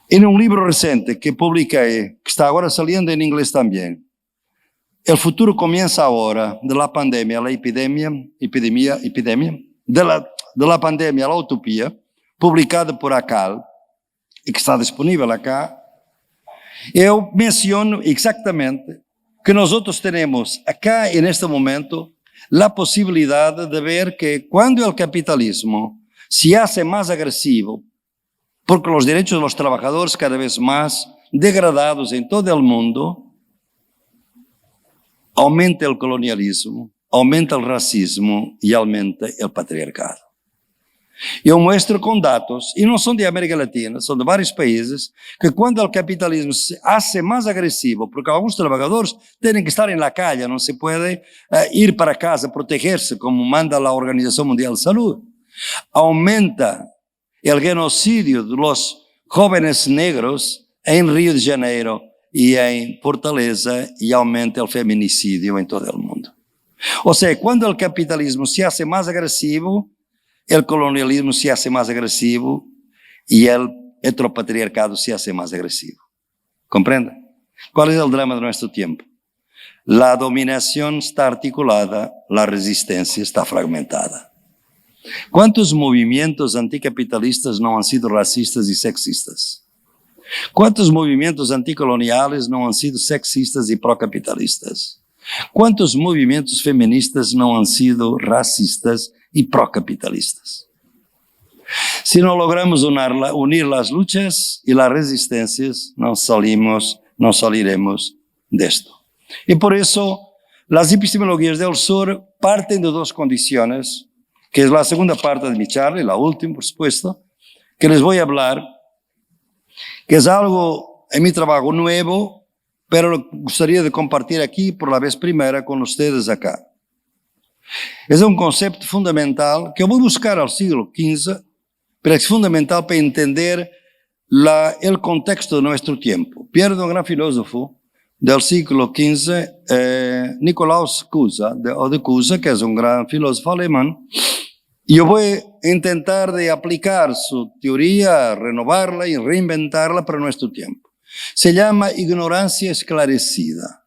Em um livro recente que publiquei, que está agora saliendo em inglês também, El futuro comienza ahora, de la pandemia a la epidemia, de la pandemia a la utopia, publicada por ACAL, e que está disponível acá. Eu menciono exatamente que nós temos acá, neste momento, a possibilidade de ver que quando o capitalismo se hace mais agressivo, porque os direitos dos trabalhadores cada vez mais degradados em todo o mundo, aumenta o colonialismo, aumenta o racismo e aumenta o patriarcado. Eu mostro com dados, e não são de América Latina, são de vários países, que quando o capitalismo se hace mais agressivo, porque alguns trabalhadores têm que estar na calle, não se pode ir para casa, proteger-se, como manda a Organização Mundial de Saúde, aumenta o genocídio dos jovens negros em Rio de Janeiro e em Fortaleza, e aumenta o feminicídio em todo o mundo. Ou seja, quando o capitalismo se hace mais agressivo, o colonialismo se hace mais agressivo e o heteropatriarcado se hace mais agressivo. ¿Comprende? Qual é o drama de nosso tempo? A dominação está articulada, a resistência está fragmentada. Quantos movimentos anticapitalistas não han sido racistas e sexistas? Quantos movimentos anticoloniais não han sido sexistas e pró-capitalistas? Quantos movimentos feministas não han sido racistas e pró-capitalistas? Se não logramos unir as lutas e as resistências, não saliremos disto. E por isso, as epistemologias do Sur partem de duas condições, que é a segunda parte de mi charla, e a última, por supuesto, que les voy a hablar, que es algo en mi trabajo nuevo, pero lo gustaría de compartir aquí por la vez primera con ustedes acá. Es un concepto fundamental que yo voy a buscar al siglo XV, pero es fundamental para entender el contexto de nuestro tiempo. Pierre, un gran filósofo del siglo XV, Nikolaus Cusa, de Cusa, que es un gran filósofo alemán, y yo voy a intentar de aplicar su teoría, renovarla y reinventarla para nuestro tiempo. Se llama ignorancia esclarecida.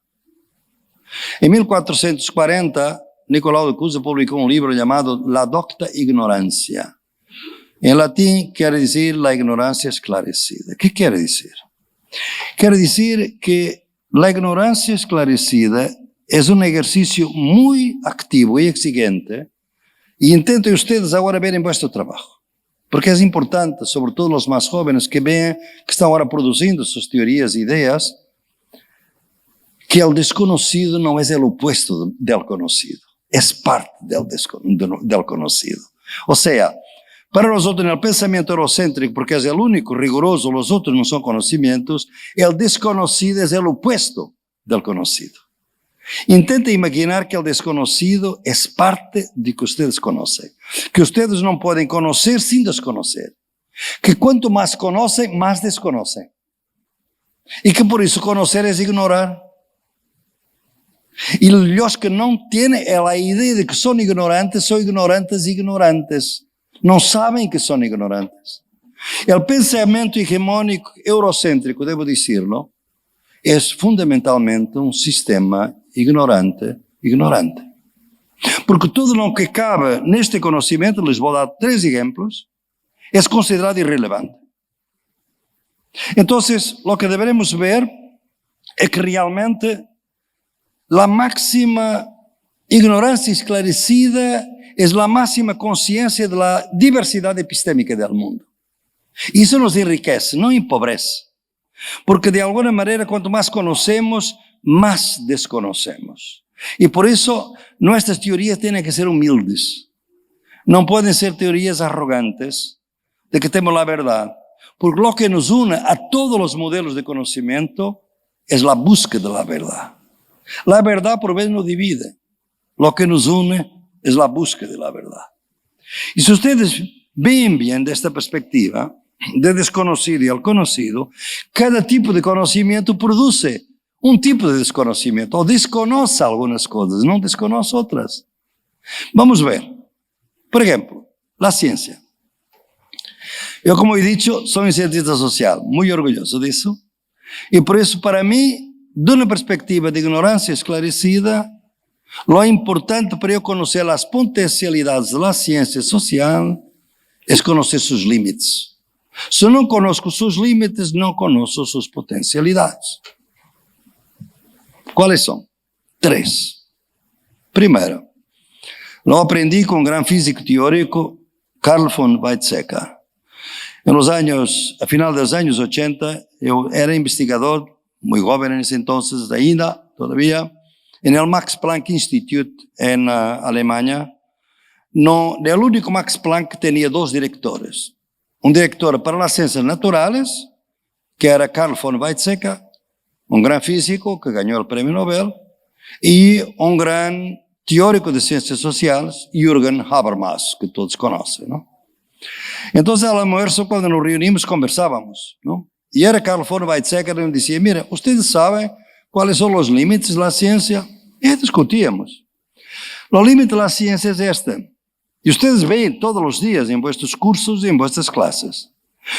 En 1440, Nicolau de Cusa publicó un libro llamado La Docta Ignorancia. En latín quiere decir la ignorancia esclarecida. ¿Qué quiere decir? Quiere decir que la ignorancia esclarecida es un ejercicio muy activo y exigente. E intento ustedes agora verem vuestro trabalho, porque é importante, sobretudo os mais jovens que veem, que estão agora produzindo suas teorias e ideias, que o desconhecido não é o opuesto do conhecido, é parte do conhecido. Ou seja, Para nosotros, en el pensamiento eurocéntrico, porque es el único riguroso, los otros no son conocimientos, el desconocido es el opuesto del conocido. Intenta imaginar que el desconocido es parte de que ustedes conocen, que ustedes no pueden conocer sin desconocer, que cuanto más conocen, más desconocen, y que por eso conocer es ignorar. Y los que no tienen la idea de que son ignorantes ignorantes. No saben que son ignorantes. El pensamiento hegemónico eurocéntrico, debo decirlo, es fundamentalmente un sistema ignorante. Porque todo lo que cabe en este conocimiento, les voy a dar 3 ejemplos, es considerado irrelevante. Entonces, lo que deberemos ver es que realmente la máxima ignorancia esclarecida es la máxima conciencia de la diversidad epistémica del mundo. Y eso nos enriquece, no empobrece. Porque de alguna manera, cuanto más conocemos, más desconocemos. Y por eso nuestras teorías tienen que ser humildes. No pueden ser teorías arrogantes de que tenemos la verdad. Porque lo que nos une a todos los modelos de conocimiento es la búsqueda de la verdad. La verdad por vez no divide. Lo que nos une es la búsqueda de la verdad. Y si ustedes ven bien de esta perspectiva, de desconocido y al conocido, cada tipo de conocimiento produce un tipo de desconocimiento, o desconoce algunas cosas, no desconoce otras. Vamos a ver, por ejemplo, la ciencia. Yo, como he dicho, soy un cientista social, muy orgulloso de eso, y por eso para mí, de una perspectiva de ignorancia esclarecida, lo importante para yo conocer las potencialidades de la ciencia social es conocer sus límites. Si no conozco sus límites, no conozco sus potencialidades. ¿Cuáles son? 3. Primero, lo aprendí con un gran físico teórico, Carl von Weizsäcker. A final de los años 80, yo era investigador, muy joven en ese entonces, ainda, todavía, en el Max Planck Institute en Alemania. El único Max Planck tenía 2 directores. Un director para las ciencias naturales, que era Carl von Weizsäcker, un gran físico que ganó el premio Nobel, y un gran teórico de ciencias sociales, Jürgen Habermas, que todos conocen, ¿no? Entonces, al almuerzo, cuando nos reunimos, conversábamos, ¿no? Y era Carl von Weizsäcker que nos decía, mira, ustedes saben cuáles son los límites de la ciencia. Y discutíamos. Los límites de la ciencia es este. Y ustedes ven todos los días en vuestros cursos y en vuestras clases.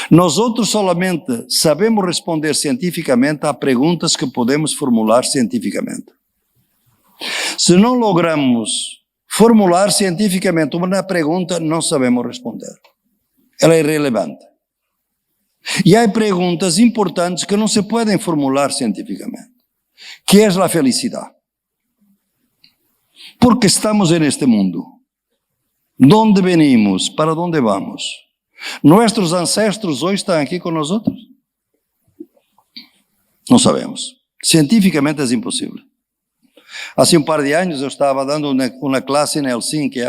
Nosotros solamente sabemos responder científicamente a preguntas que podemos formular científicamente. Si no logramos formular científicamente una pregunta, no sabemos responder. Ela es irrelevante. Y hay preguntas importantes que no se pueden formular científicamente. ¿Qué es la felicidad? ¿Por qué estamos en este mundo? ¿Dónde venimos? ¿Para dónde vamos? ¿Nuestros ancestros hoy están aquí con nosotros? No sabemos. Científicamente es imposible. Hace un par de años yo estaba dando una clase en Helsinki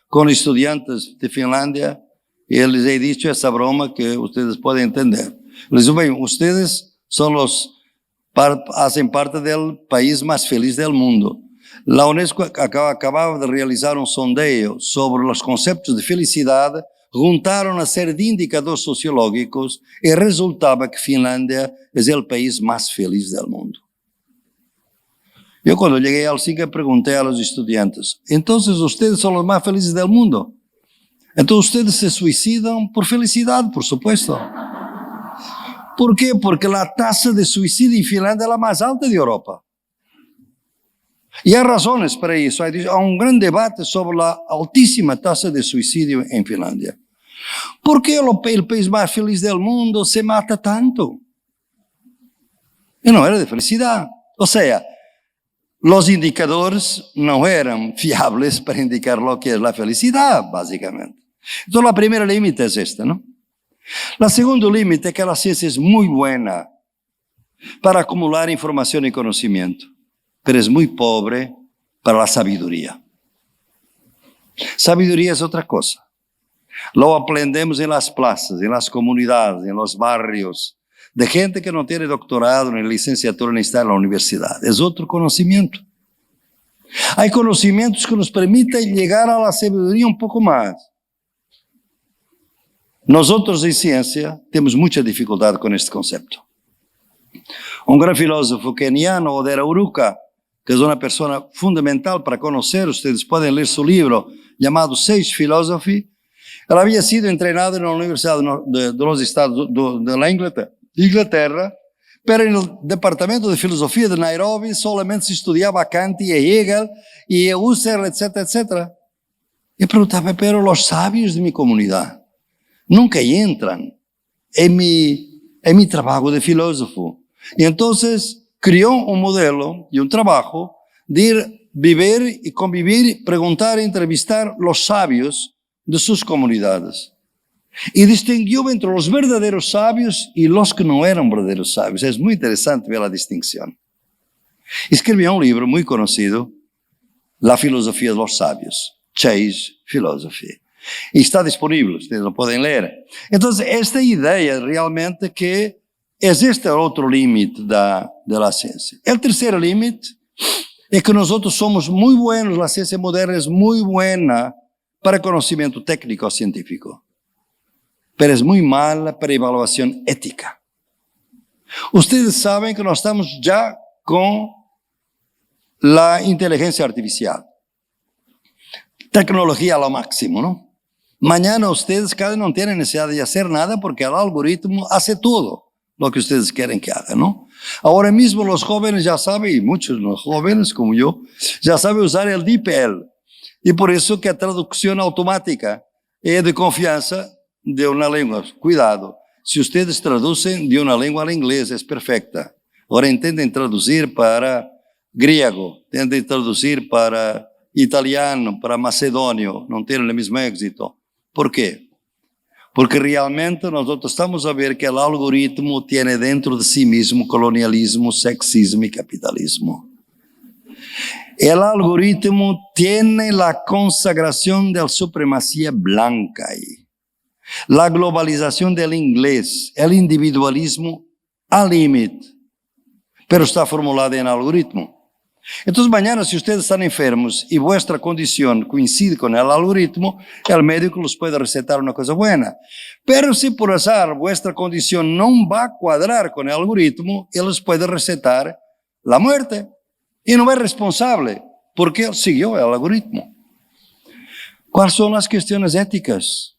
con estudiantes de Finlandia y les he dicho esa broma que ustedes pueden entender. Les digo, bien, ustedes hacen parte del país más feliz del mundo. La UNESCO acababa de realizar un sondeo sobre los conceptos de felicidad, juntaron una serie de indicadores sociológicos y resultaba que Finlandia es el país más feliz del mundo. Yo cuando llegué a Helsinki pregunté a los estudiantes, entonces ustedes son los más felices del mundo. Entonces ustedes se suicidan por felicidad, por supuesto. ¿Por qué? Porque la tasa de suicidio en Finlandia es la más alta de Europa. Y hay razones para eso. Hay un gran debate sobre la altísima tasa de suicidio en Finlandia. ¿Por qué el país más feliz del mundo se mata tanto? Y no era de felicidad. O sea, los indicadores no eran fiables para indicar lo que es la felicidad, básicamente. Entonces, la primera límite es esta, ¿no? La segunda límite es que la ciencia es muy buena para acumular información y conocimiento, pero es muy pobre para la sabiduría. Sabiduría es otra cosa. Lo aprendemos en las plazas, en las comunidades, en los barrios, de gente que no tiene doctorado ni licenciatura ni está en la universidad. Es otro conocimiento. Hay conocimientos que nos permiten llegar a la sabiduría un poco más. Nosotros en ciencia tenemos mucha dificultad con este concepto. Un gran filósofo keniano, Odera Uruka, que es una persona fundamental para conocer, ustedes pueden leer su libro llamado Sage Philosophy. Él había sido entrenado en la Universidad de los Estados de la Inglaterra, pero en el Departamento de Filosofía de Nairobi solamente se estudiaba Kant y Hegel y Husserl, etcétera, etcétera. Y preguntaba, pero los sabios de mi comunidad nunca entran en mi trabajo de filósofo. Y entonces creó un modelo y un trabajo de ir, vivir y convivir, preguntar, entrevistar los sabios de sus comunidades. Y distinguió entre los verdaderos sabios y los que no eran verdaderos sabios. Es muy interesante ver la distinción. Escribió un libro muy conocido, La filosofía de los sabios, Sage Philosophy. Y está disponible, ustedes lo pueden leer. Entonces, esta idea realmente que es este otro límite de la ciencia. El tercer límite es que nosotros somos muy buenos, la ciencia moderna es muy buena para conocimiento técnico científico, pero es muy mala para evaluación ética. Ustedes saben que nós estamos ya con la inteligencia artificial. Tecnología a lo máximo, ¿no? Mañana ustedes casi no tienen necesidad de hacer nada porque el algoritmo hace todo lo que ustedes quieren que haga, ¿no? Ahora mismo los jóvenes ya saben, y muchos de los jóvenes como yo, ya saben usar el DeepL. Y por eso que la traducción automática es de confianza de una lengua. Cuidado, si ustedes traducen de una lengua al inglés es perfecta. Ahora intenten traducir para griego, intenten traducir para italiano, para macedonio, no tienen el mismo éxito. ¿Por qué? Porque realmente nosotros estamos a ver que el algoritmo tiene dentro de sí mismo colonialismo, sexismo y capitalismo. El algoritmo tiene la consagración de la supremacía blanca ahí, la globalización del inglés, el individualismo al límite, pero está formulado en algoritmo. Entonces mañana si ustedes están enfermos y vuestra condición coincide con el algoritmo, el médico les puede recetar una cosa buena. Pero si por azar vuestra condición no va a cuadrar con el algoritmo, él les puede recetar la muerte. Y no es responsable porque él siguió el algoritmo. ¿Cuáles son las cuestiones éticas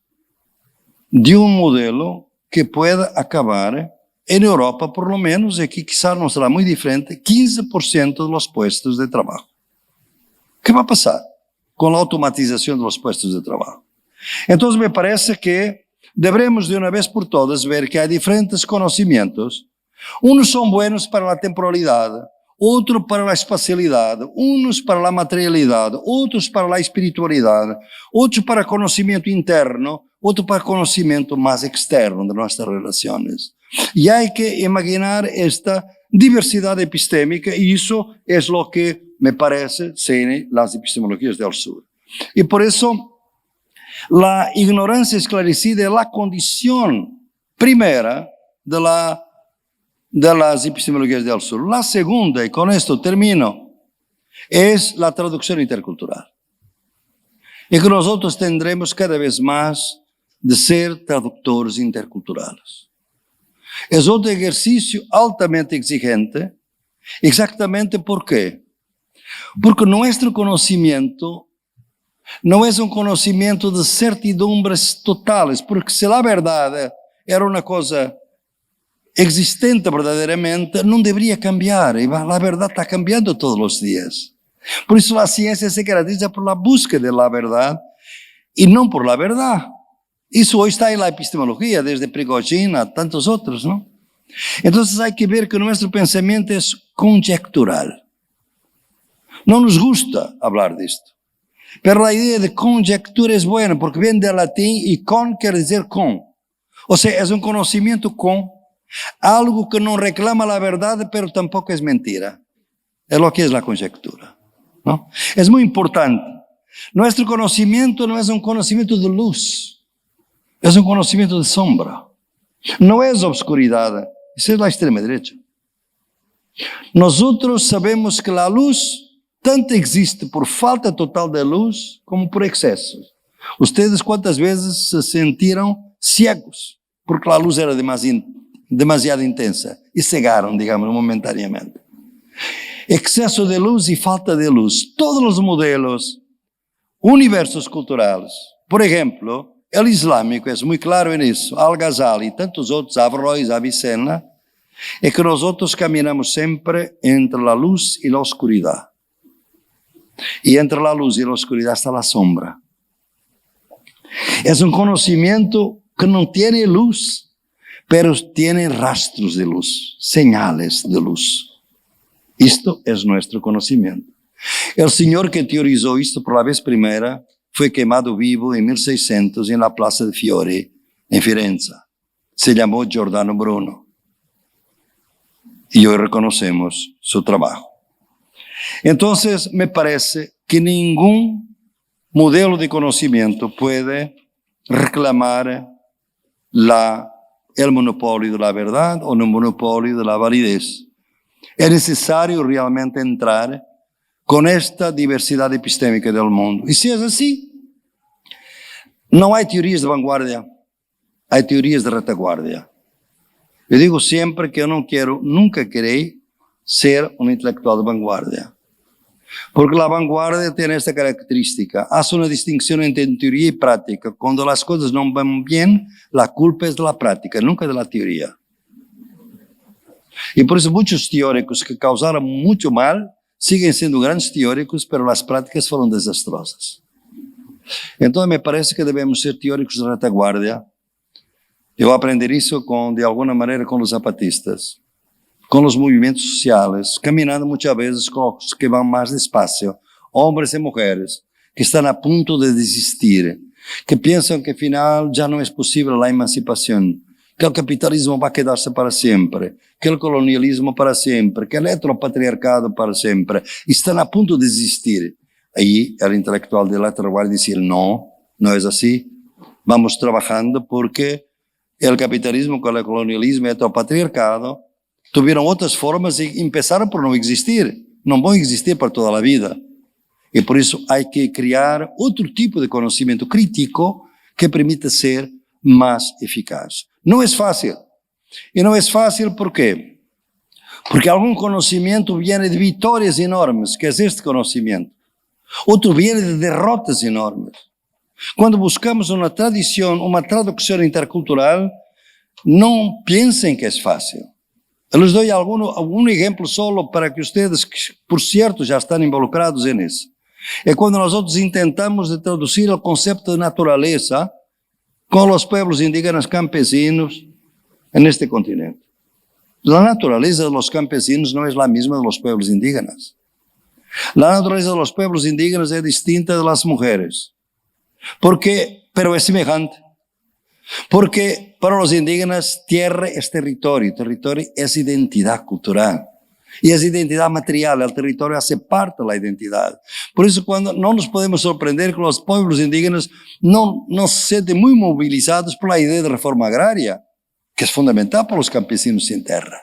de un modelo que pueda acabar en Europa, por lo menos, aquí quizás no será muy diferente, 15% de los puestos de trabajo? ¿Qué va a pasar con la automatización de los puestos de trabajo? Entonces me parece que deberemos de una vez por todas ver que hay diferentes conocimientos. Unos son buenos para la temporalidad, otros para la espacialidad, unos para la materialidad, otros para la espiritualidad, otros para conocimiento interno, otros para conocimiento más externo de nuestras relaciones. Y hay que imaginar esta diversidad epistémica y eso es lo que me parece tiene las epistemologías del sur. Y por eso la ignorancia esclarecida es la condición primera de las epistemologías del sur. La segunda, y con esto termino, es la traducción intercultural. Y que nosotros tendremos cada vez más de ser traductores interculturales. Es otro ejercicio altamente exigente. Exactamente ¿por qué? Porque nuestro conocimiento no es un conocimiento de certidumbres totales, porque si la verdad era una cosa existente verdaderamente, no debería cambiar, y la verdad está cambiando todos los días. Por eso la ciencia se caracteriza por la búsqueda de la verdad y no por la verdad. Eso hoy está en la epistemología, desde Prigogine a tantos otros, ¿no? Entonces hay que ver que nuestro pensamiento es conjectural. No nos gusta hablar de esto, pero la idea de conjectura es buena porque viene del latín y con quiere decir con. O sea, es un conocimiento con algo que no reclama la verdad, pero tampoco es mentira. Es lo que es la conjectura, ¿no? Es muy importante. Nuestro conocimiento no es un conocimiento de luz. Es un conocimiento de sombra. No es obscuridad. Esa es la extrema derecha. Nosotros sabemos que la luz tanto existe por falta total de luz como por exceso. Ustedes cuántas veces se sintieron ciegos porque la luz era demasiado intensa y cegaron, digamos, momentáneamente. Exceso de luz y falta de luz. Todos los modelos, universos culturales. Por ejemplo, el islámico es muy claro en eso. Al-Ghazali y tantos otros, Averroes, Avicena, es que nosotros caminamos siempre entre la luz y la oscuridad. Y entre la luz y la oscuridad está la sombra. Es un conocimiento que no tiene luz, pero tiene rastros de luz, señales de luz. Esto es nuestro conocimiento. El señor que teorizó esto por la vez primera fue quemado vivo en 1600 en la Plaza de Fiori, en Firenze. Se llamó Giordano Bruno. Y hoy reconocemos su trabajo. Entonces, me parece que ningún modelo de conocimiento puede reclamar el monopolio de la verdad o el monopolio de la validez. Es necesario realmente entrar con esta diversidad epistémica del mundo. Y si es así, no hay teorías de vanguardia, hay teorías de retaguardia. Yo digo siempre que yo nunca quería ser un intelectual de vanguardia. Porque la vanguardia tiene esta característica, hace una distinción entre teoría y práctica. Cuando las cosas no van bien, la culpa es de la práctica, nunca de la teoría. Y por eso muchos teóricos que causaron mucho mal siguen siendo grandes teóricos, pero las prácticas fueron desastrosas. Entonces me parece que debemos ser teóricos de retaguardia. Yo aprendí eso de alguna manera con los zapatistas, con los movimientos sociales, caminando muchas veces con los que van más despacio, hombres y mujeres que están a punto de desistir, que piensan que al final ya no es posible la emancipación, que el capitalismo va a quedarse para siempre, que el colonialismo para siempre, que el heteropatriarcado para siempre, y están a punto de desistir. Ahí el intelectual de la retaguardia dice, no, no es así, vamos trabajando porque el capitalismo con el colonialismo y el heteropatriarcado tuvieron otras formas y empezaron por no existir, no van a existir para toda la vida. Y por eso hay que crear otro tipo de conocimiento crítico que permita ser más eficaz. No es fácil. Y no es fácil ¿por qué? Porque algún conocimiento viene de victorias enormes, que es este conocimiento. Otro viene de derrotas enormes. Cuando buscamos una tradición, una traducción intercultural, no piensen que es fácil. Les doy algún ejemplo solo para que ustedes, por cierto, ya están involucrados en eso. Es cuando nosotros intentamos de traducir el concepto de naturaleza con los pueblos indígenas campesinos en este continente. La naturaleza de los campesinos no es la misma de los pueblos indígenas. La naturaleza de los pueblos indígenas es distinta de las mujeres. Pero es semejante. Porque para los indígenas tierra es territorio es identidad cultural y es identidad material, el territorio hace parte de la identidad. Por eso cuando no nos podemos sorprender que los pueblos indígenas no se sienten muy movilizados por la idea de reforma agraria, que es fundamental para los campesinos sin tierra,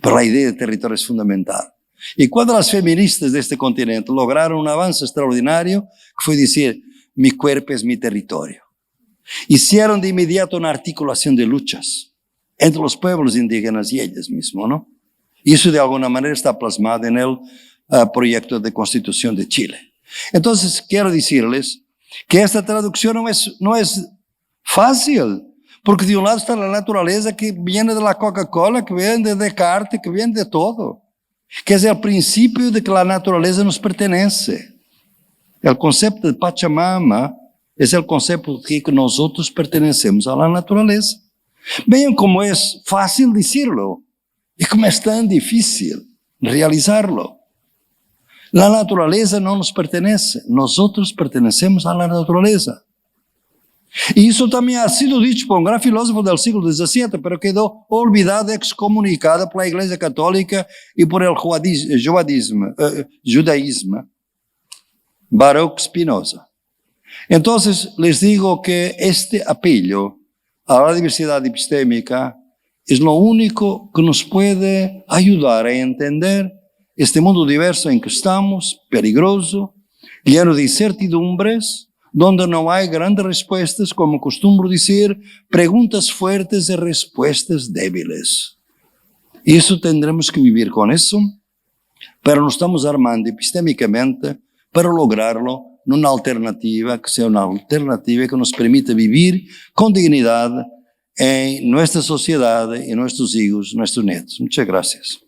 pero la idea de territorio es fundamental. Y cuando las feministas de este continente lograron un avance extraordinario, que fue decir, mi cuerpo es mi territorio. Hicieron de inmediato una articulación de luchas entre los pueblos indígenas y ellos mismos, ¿no? Y eso de alguna manera está plasmado en el proyecto de Constitución de Chile. Entonces, quiero decirles que esta traducción no es fácil, porque de un lado está la naturaleza que viene de la Coca-Cola, que viene de Descartes, que viene de todo, que es el principio de que la naturaleza nos pertenece. El concepto de Pachamama es el concepto de que nosotros pertenecemos a la naturaleza. Vean cómo es fácil decirlo y cómo es tan difícil realizarlo. La naturaleza no nos pertenece, nosotros pertenecemos a la naturaleza. Y eso también ha sido dicho por un gran filósofo del siglo XVII, pero quedó olvidado, excomunicado por la Iglesia Católica y por el judaísmo, Baruch Spinoza. Entonces les digo que este apello La diversidad epistémica es lo único que nos puede ayudar a entender este mundo diverso en que estamos, peligroso, lleno de incertidumbres, donde no hay grandes respuestas, como acostumbro decir, preguntas fuertes y respuestas débiles. Y eso tendremos que vivir con eso, pero nos estamos armando epistémicamente para lograrlo en una alternativa que sea una alternativa que nos permita vivir con dignidad en nuestra sociedad, en nuestros hijos, nuestros nietos. Muchas gracias.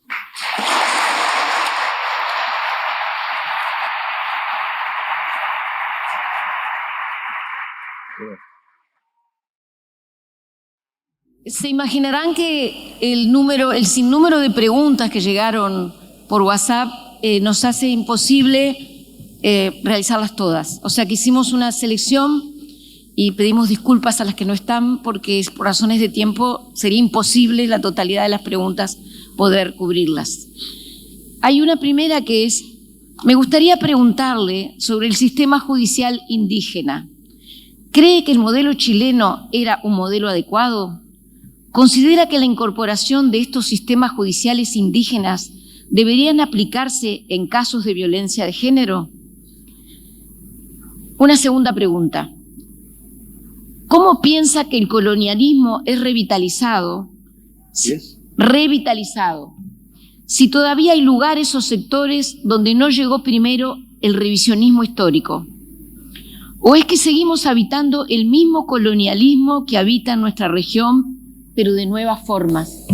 Se imaginarán que el sinnúmero de preguntas que llegaron por WhatsApp nos hace imposible realizarlas todas. O sea que hicimos una selección y pedimos disculpas a las que no están porque por razones de tiempo sería imposible la totalidad de las preguntas poder cubrirlas. Hay una primera que es, me gustaría preguntarle sobre el sistema judicial indígena. ¿Cree que el modelo chileno era un modelo adecuado? ¿Considera que la incorporación de estos sistemas judiciales indígenas deberían aplicarse en casos de violencia de género? Una segunda pregunta. ¿Cómo piensa que el colonialismo es revitalizado? Revitalizado. Si todavía hay lugares o sectores donde no llegó primero el revisionismo histórico. ¿O es que seguimos habitando el mismo colonialismo que habita en nuestra región, pero de nuevas formas?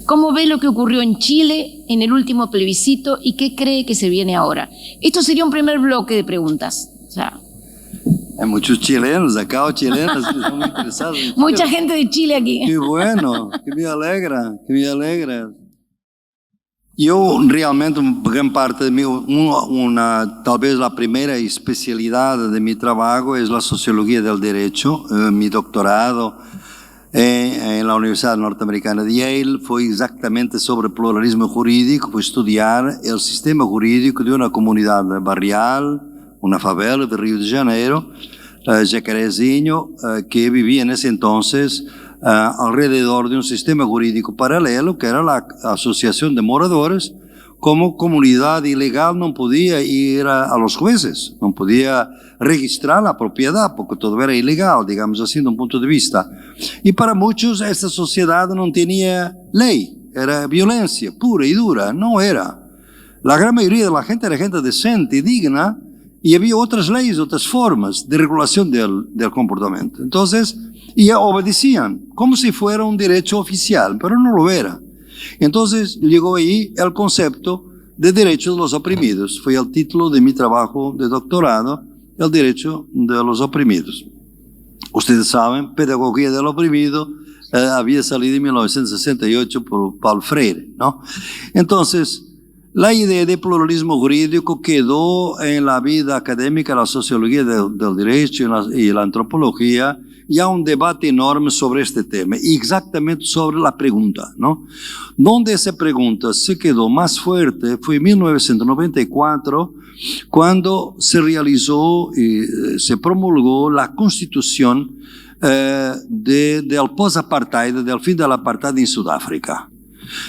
¿Cómo ve lo que ocurrió en Chile en el último plebiscito y qué cree que se viene ahora? Esto sería un primer bloque de preguntas. O sea, hay muchos chilenos acá, o chilenas que están muy interesados. Mucha gente de Chile aquí. Qué bueno, que me alegra, que me alegra. Yo realmente, gran parte de mí, tal vez la primera especialidad de mi trabajo es la sociología del derecho. Mi doctorado en la Universidad Norteamericana de Yale fue exactamente sobre pluralismo jurídico, fue estudiar el sistema jurídico de una comunidad barrial, una favela de Río de Janeiro, Jacarezinho, que vivía en ese entonces alrededor de un sistema jurídico paralelo, que era la Asociación de Moradores. Como comunidad ilegal no podía ir a los jueces, no podía registrar la propiedad, porque todo era ilegal, digamos así, de un punto de vista. Y para muchos esta sociedad no tenía ley, era violencia pura y dura, no era. La gran mayoría de la gente era gente decente y digna, y había otras leyes, otras formas de regulación del comportamiento. Entonces, y obedecían, como si fuera un derecho oficial, pero no lo era. Entonces llegó ahí el concepto de derecho de los oprimidos. Fue el título de mi trabajo de doctorado, el derecho de los oprimidos. Ustedes saben, Pedagogía del Oprimido había salido en 1968 por Paulo Freire, ¿no? Entonces, la idea de pluralismo jurídico quedó en la vida académica, la sociología del derecho y la antropología. Y hay un debate enorme sobre este tema, y exactamente sobre la pregunta, ¿no? Donde esa pregunta se quedó más fuerte fue en 1994, cuando se realizó y se promulgó la Constitución del post-apartheid, del fin del apartheid en Sudáfrica.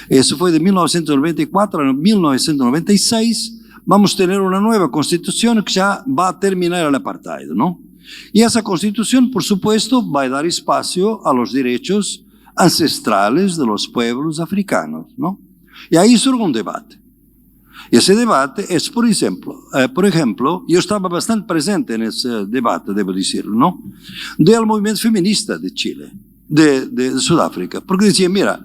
Eso fue de 1994 a 1996. Vamos a tener una nueva Constitución que ya va a terminar el apartheid, ¿no? Y esa Constitución, por supuesto, va a dar espacio a los derechos ancestrales de los pueblos africanos, ¿no? Y ahí surge un debate. Y ese debate es, por ejemplo, yo estaba bastante presente en ese debate, debo decirlo, ¿no? Del movimiento feminista de Chile, de Sudáfrica, porque decía, mira,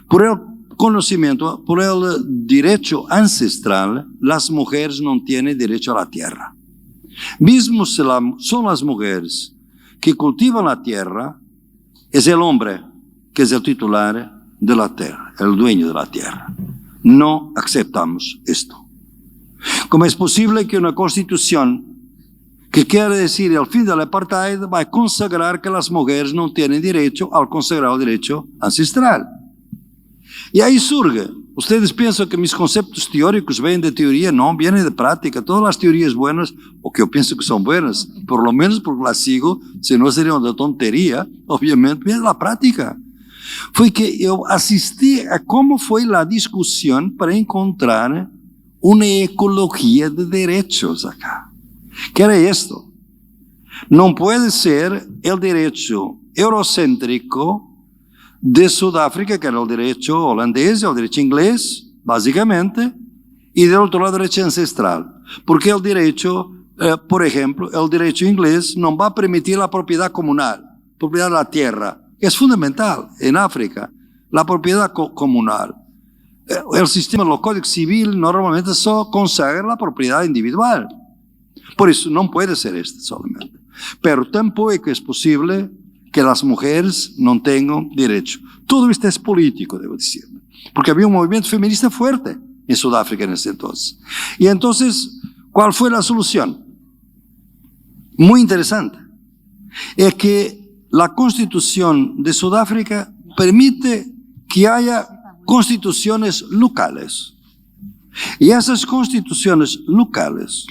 por el conocimiento, por el derecho ancestral, las mujeres no tienen derecho a la tierra. Mismo si son las mujeres que cultivan la tierra, es el hombre que es el titular de la tierra, el dueño de la tierra. No aceptamos esto. ¿Cómo es posible que una constitución que quiere decir el fin del apartheid va a consagrar que las mujeres no tienen derecho al consagrado derecho ancestral? Y ahí surge Ustedes piensan que mis conceptos teóricos vienen de teoría, no, vienen de práctica. Todas las teorías buenas, o que yo pienso que son buenas, por lo menos porque las sigo, si no sería una tontería, obviamente, viene de la práctica. Fue que yo asistí a cómo fue la discusión para encontrar una ecología de derechos acá. ¿Qué era esto? No puede ser el derecho eurocéntrico de Sudáfrica, que era el derecho holandés, el derecho inglés, básicamente, y del otro lado el derecho ancestral. Porque el derecho, por ejemplo, el derecho inglés no va a permitir la propiedad comunal, propiedad de la tierra, que es fundamental en África, la propiedad comunal. El sistema del Código Civil normalmente solo consagra la propiedad individual. Por eso no puede ser este solamente. Pero tampoco es posible que las mujeres no tengan derecho. Todo esto es político, debo decir, porque había un movimiento feminista fuerte en Sudáfrica en ese entonces. Y entonces, ¿cuál fue la solución? Muy interesante. Es que la Constitución de Sudáfrica permite que haya constituciones locales. Y esas constituciones locales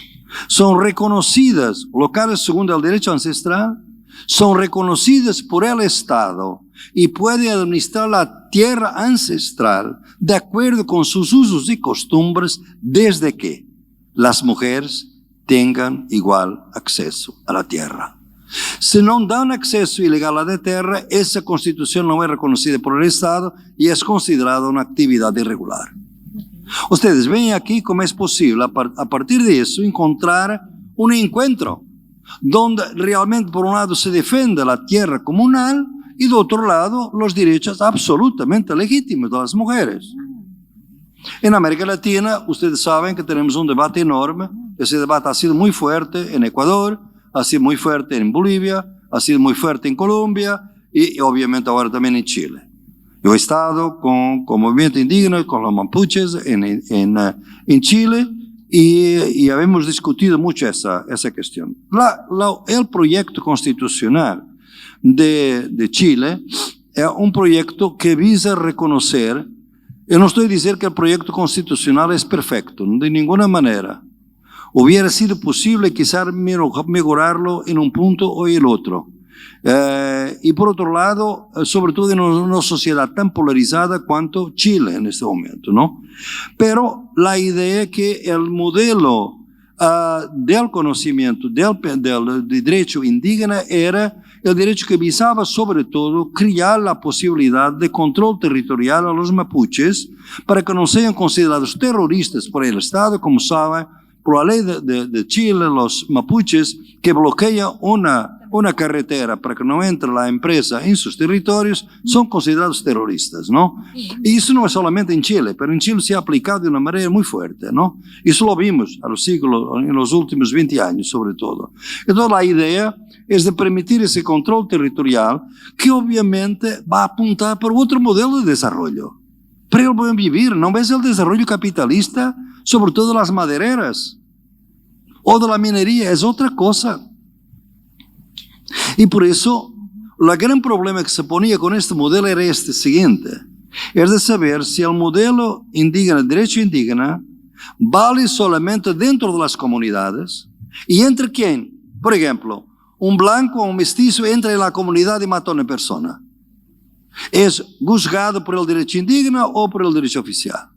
son reconocidas, locales según el derecho ancestral, son reconocidas por el Estado y puede administrar la tierra ancestral de acuerdo con sus usos y costumbres desde que las mujeres tengan igual acceso a la tierra. Si no dan acceso ilegal a la tierra, esa constitución no es reconocida por el Estado y es considerada una actividad irregular. Ustedes ven aquí cómo es posible a partir de eso encontrar un encuentro donde realmente por un lado se defiende la tierra comunal y de otro lado los derechos absolutamente legítimos de las mujeres. En América Latina, ustedes saben que tenemos un debate enorme. Ese debate ha sido muy fuerte en Ecuador, ha sido muy fuerte en Bolivia, ha sido muy fuerte en Colombia y obviamente ahora también en Chile. Yo he estado con movimiento indígena, con los mapuches en Chile, y habíamos discutido mucho esa cuestión. El proyecto constitucional de Chile es un proyecto que visa reconocer, yo no estoy diciendo que el proyecto constitucional es perfecto, de ninguna manera. Hubiera sido posible quizás mejorarlo en un punto o el otro. Y por otro lado, sobre todo en una sociedad tan polarizada cuanto Chile en este momento, ¿no? Pero la idea es que el modelo del conocimiento del derecho indígena era el derecho que visaba sobre todo crear la posibilidad de control territorial a los mapuches para que no sean considerados terroristas por el Estado, como saben, por la ley de Chile, los mapuches que bloquean una carretera para que no entre la empresa en sus territorios son considerados terroristas, ¿no? Y eso no es solamente en Chile, pero en Chile se ha aplicado de una manera muy fuerte, ¿no? Eso lo vimos en los últimos 20 años, sobre todo. Entonces la idea es de permitir ese control territorial que obviamente va a apuntar por otro modelo de desarrollo. Para el buen vivir, ¿no ves el desarrollo capitalista? Sobre todo las madereras o de la minería, es otra cosa. Y por eso, el gran problema que se ponía con este modelo era este siguiente, es de saber si el modelo indígena, el derecho indígena, vale solamente dentro de las comunidades y entre quién. Por ejemplo, un blanco o un mestizo entra en la comunidad y mata a una persona. ¿Es juzgado por el derecho indígena o por el derecho oficial?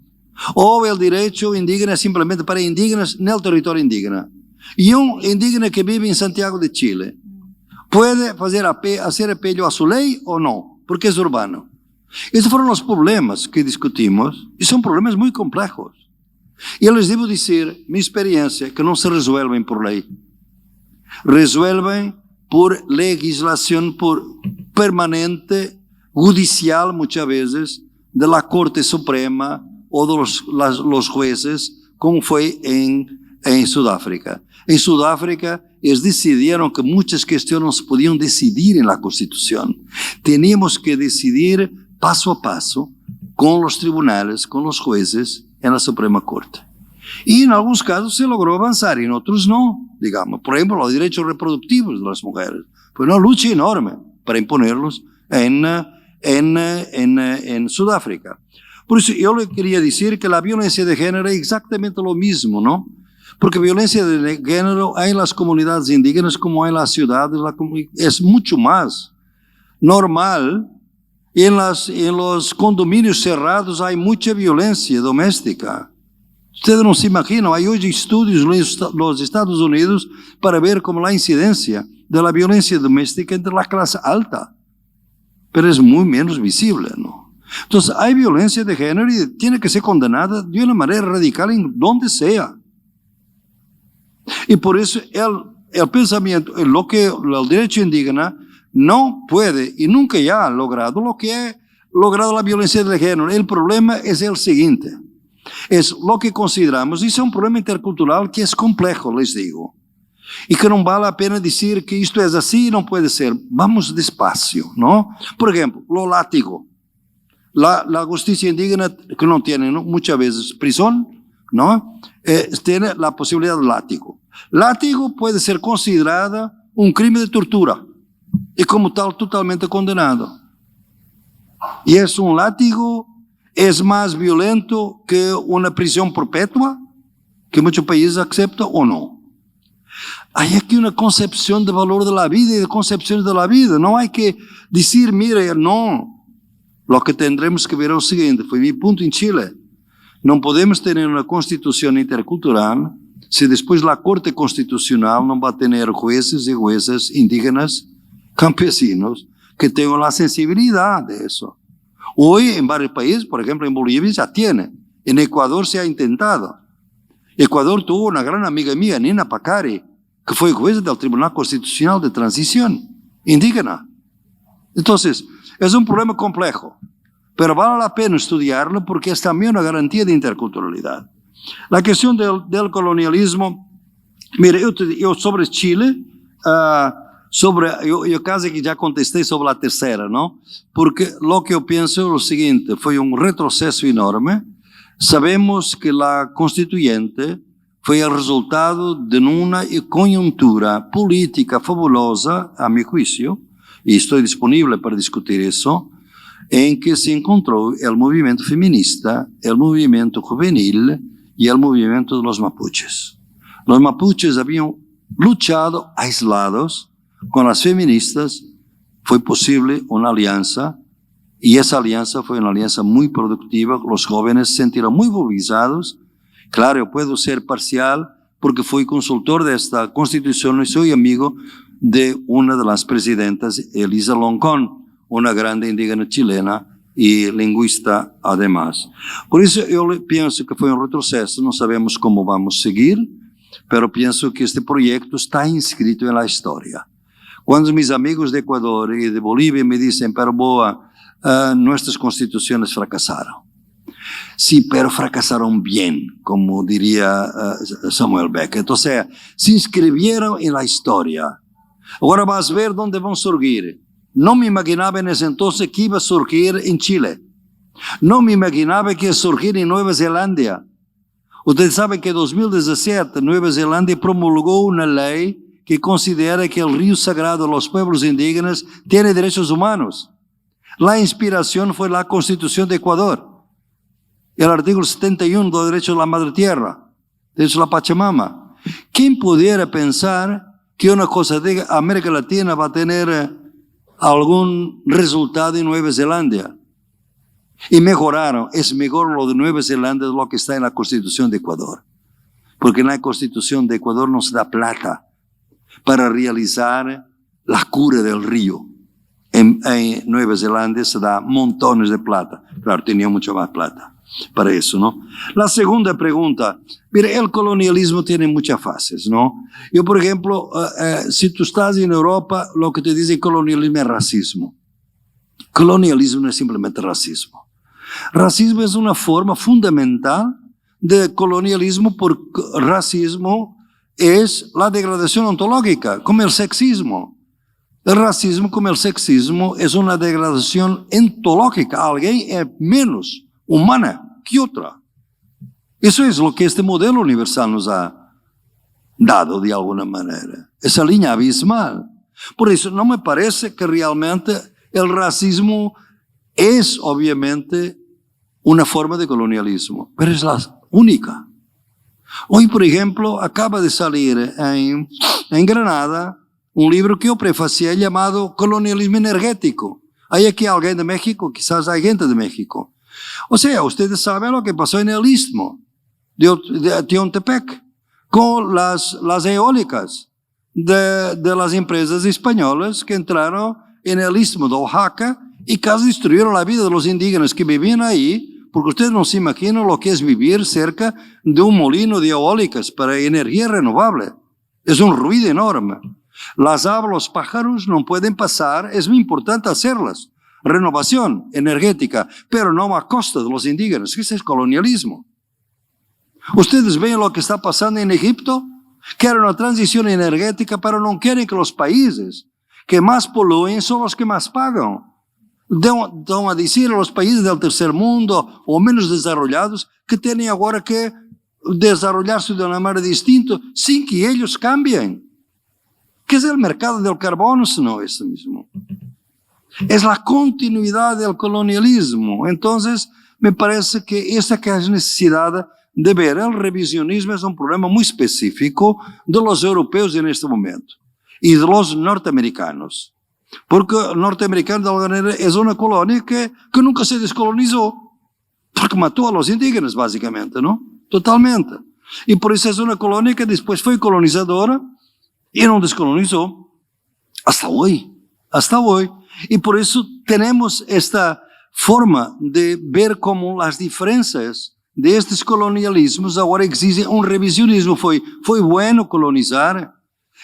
O el derecho indígena es simplemente para indígenas en el territorio indígena. Y un indígena que vive en Santiago de Chile, ¿puede hacer apelo a su ley o no? Porque es urbano. Estos fueron los problemas que discutimos y son problemas muy complejos. Y yo les debo decir, mi experiencia, que no se resuelven por ley. Resuelven por legislación permanente, judicial muchas veces, de la Corte Suprema o de los jueces, como fue en Sudáfrica. En Sudáfrica, ellos decidieron que muchas cuestiones no se podían decidir en la Constitución. Teníamos que decidir paso a paso con los tribunales, con los jueces en la Suprema Corte. Y en algunos casos se logró avanzar y en otros no. Digamos, por ejemplo, los derechos reproductivos de las mujeres. Fue una lucha enorme para imponerlos en Sudáfrica. Por eso yo le quería decir que la violencia de género es exactamente lo mismo, ¿no? Porque violencia de género hay en las comunidades indígenas como hay en las ciudades, es mucho más normal. En los condominios cerrados hay mucha violencia doméstica. Ustedes no se imaginan, hay hoy estudios en los Estados Unidos para ver cómo la incidencia de la violencia doméstica entre la clase alta, pero es muy menos visible, ¿no? Entonces hay violencia de género y tiene que ser condenada de una manera radical en donde sea. Y por eso el pensamiento, el derecho indígena no puede y nunca ya ha logrado lo que ha logrado la violencia de género. El problema es el siguiente, es lo que consideramos, y es un problema intercultural que es complejo, les digo, y que no vale la pena decir que esto es así y no puede ser. Vamos despacio, ¿no? Por ejemplo, lo látigo. La justicia indígena, que no tiene, ¿no?, muchas veces prisión, ¿no? Tiene la posibilidad de látigo. Látigo puede ser considerada un crimen de tortura y como tal totalmente condenado. Y es un látigo, es más violento que una prisión perpetua, que muchos países aceptan o no. Hay aquí una concepción de valor de la vida y de concepciones de la vida. No hay que decir, mire, no. Lo que tendremos que ver es lo siguiente, fue mi punto en Chile. No podemos tener una constitución intercultural si después la Corte Constitucional no va a tener jueces y juezas indígenas, campesinos, que tengan la sensibilidad de eso. Hoy en varios países, por ejemplo en Bolivia ya tiene, en Ecuador se ha intentado. Ecuador tuvo una gran amiga mía, Nina Pacari, que fue jueza del Tribunal Constitucional de Transición indígena. Entonces, es un problema complejo, pero vale la pena estudiarlo porque es también una garantía de interculturalidad. La cuestión del colonialismo, mire, yo sobre Chile, yo casi que ya contesté sobre la tercera, ¿no? Porque lo que yo pienso es lo siguiente, fue un retroceso enorme. Sabemos que la constituyente fue el resultado de una coyuntura política fabulosa, a mi juicio, y estoy disponible para discutir eso, en que se encontró el movimiento feminista, el movimiento juvenil y el movimiento de los mapuches. Los mapuches habían luchado aislados con las feministas, fue posible una alianza, y esa alianza fue una alianza muy productiva, los jóvenes se sintieron muy movilizados. Claro, yo puedo ser parcial porque fui consultor de esta constitución y soy amigo de una de las presidentas, Elisa Loncón, una grande indígena chilena y lingüista además. Por eso yo pienso que fue un retroceso, no sabemos cómo vamos a seguir, pero pienso que este proyecto está inscrito en la historia. Cuando mis amigos de Ecuador y de Bolivia me dicen, pero Boa, nuestras constituciones fracasaron. Sí, pero fracasaron bien, como diría Samuel Beckett. O sea, se inscribieron en la historia. Ahora vas a ver dónde van a surgir. No me imaginaba en ese entonces que iba a surgir en Chile. No me imaginaba que iba a surgir en Nueva Zelanda. Ustedes saben que en 2017 Nueva Zelanda promulgó una ley que considera que el río sagrado de los pueblos indígenas tiene derechos humanos. La inspiración fue la Constitución de Ecuador. El artículo 71 del derecho a la madre tierra, derecho a la Pachamama. ¿Quién pudiera pensar que una cosa de América Latina va a tener algún resultado en Nueva Zelanda? Y mejoraron, es mejor lo de Nueva Zelanda de lo que está en la Constitución de Ecuador. Porque en la Constitución de Ecuador no se da plata para realizar la cura del río. En Nueva Zelanda se da montones de plata. Claro, tenía mucho más plata para eso, ¿no? La segunda pregunta, mire, el colonialismo tiene muchas fases, ¿no? Yo, por ejemplo, si tú estás en Europa, lo que te dice colonialismo es racismo. Colonialismo no es simplemente racismo. Racismo es una forma fundamental de colonialismo, porque racismo es la degradación ontológica, como el sexismo. El racismo, como el sexismo, es una degradación ontológica. Alguien es menos humana que otra. Eso es lo que este modelo universal nos ha dado de alguna manera. Esa línea abismal. Por eso no me parece que realmente el racismo es obviamente una forma de colonialismo, pero es la única. Hoy, por ejemplo, acaba de salir en Granada un libro que yo prefacié llamado Colonialismo Energético. Hay aquí alguien de México, quizás hay gente de México. O sea, ustedes saben lo que pasó en el Istmo de Tehuantepec con las eólicas de las empresas españolas que entraron en el Istmo de Oaxaca y casi destruyeron la vida de los indígenas que vivían ahí, porque ustedes no se imaginan lo que es vivir cerca de un molino de eólicas para energía renovable. Es un ruido enorme. Las aves, los pájaros no pueden pasar, es muy importante hacerlas. Renovación energética, pero no a costa de los indígenas. Ese es colonialismo. Ustedes ven lo que está pasando en Egipto, quieren una transición energética, pero no quieren que los países que más polúen son los que más pagan. Dão a decir a los países del tercer mundo o menos desarrollados que tienen ahora que desarrollarse de una manera distinta sin que ellos cambien. ¿Qué es el mercado del carbono si no es eso mismo? Es la continuidad del colonialismo. Entonces, me parece que esa que es necesidad de ver el revisionismo es un problema muy específico de los europeos en este momento y de los norteamericanos. Porque el norteamericano de alguna manera es una colonia que nunca se descolonizó, porque mató a los indígenas básicamente, ¿no? Totalmente. Y por eso es una colonia que después fue colonizadora y no descolonizó hasta hoy. Y por eso tenemos esta forma de ver cómo las diferencias de estos colonialismos ahora exigen un revisionismo. Fue bueno colonizar.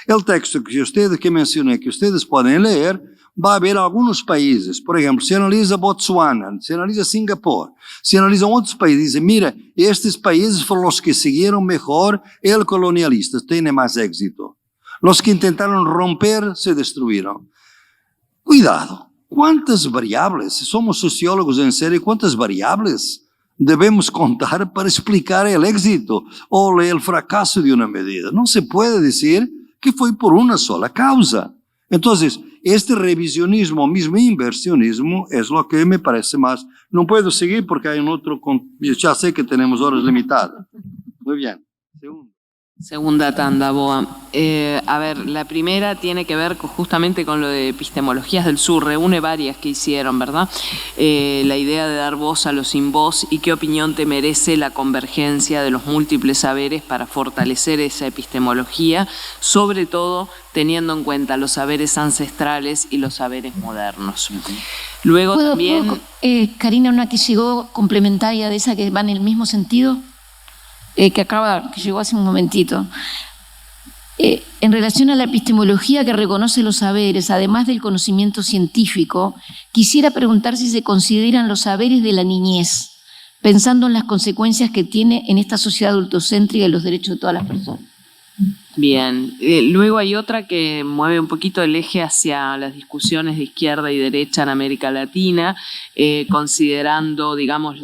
El texto que mencioné, que ustedes pueden leer, va a haber algunos países, por ejemplo, se analiza Botsuana, se analiza Singapur, se analizan otros países, dice, mira, estos países fueron los que siguieron mejor el colonialista, tienen más éxito. Los que intentaron romper se destruyeron. Cuidado, ¿cuántas variables, si somos sociólogos en serio, cuántas variables debemos contar para explicar el éxito o el fracaso de una medida? No se puede decir que fue por una sola causa. Entonces, este revisionismo, mismo inversionismo, es lo que me parece más. No puedo seguir porque hay un otro, ya sé que tenemos horas limitadas. Muy bien. Segunda tanda, Boa. A ver, la primera tiene que ver justamente con lo de epistemologías del sur, reúne varias que hicieron, ¿verdad? La idea de dar voz a los sin voz y qué opinión te merece la convergencia de los múltiples saberes para fortalecer esa epistemología, sobre todo teniendo en cuenta los saberes ancestrales y los saberes modernos. Luego también... Karina, una que llegó complementaria de esa que va en el mismo sentido. Que llegó hace un momentito. En relación a la epistemología que reconoce los saberes, además del conocimiento científico, quisiera preguntar si se consideran los saberes de la niñez, pensando en las consecuencias que tiene en esta sociedad adultocéntrica y los derechos de todas las personas. Bien, luego hay otra que mueve un poquito el eje hacia las discusiones de izquierda y derecha en América Latina, considerando, digamos,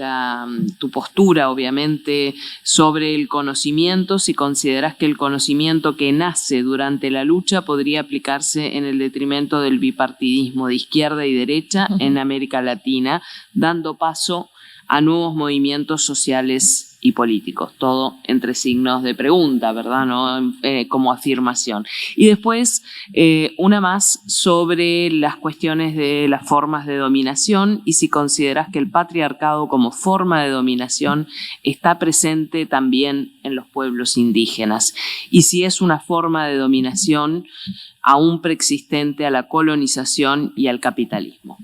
tu postura, obviamente, sobre el conocimiento, si consideras que el conocimiento que nace durante la lucha podría aplicarse en el detrimento del bipartidismo de izquierda y derecha en América Latina, dando paso a nuevos movimientos sociales y políticos, todo entre signos de pregunta, ¿verdad? ¿No? Como afirmación. Y después una más sobre las cuestiones de las formas de dominación y si consideras que el patriarcado como forma de dominación está presente también en los pueblos indígenas y si es una forma de dominación aún preexistente a la colonización y al capitalismo.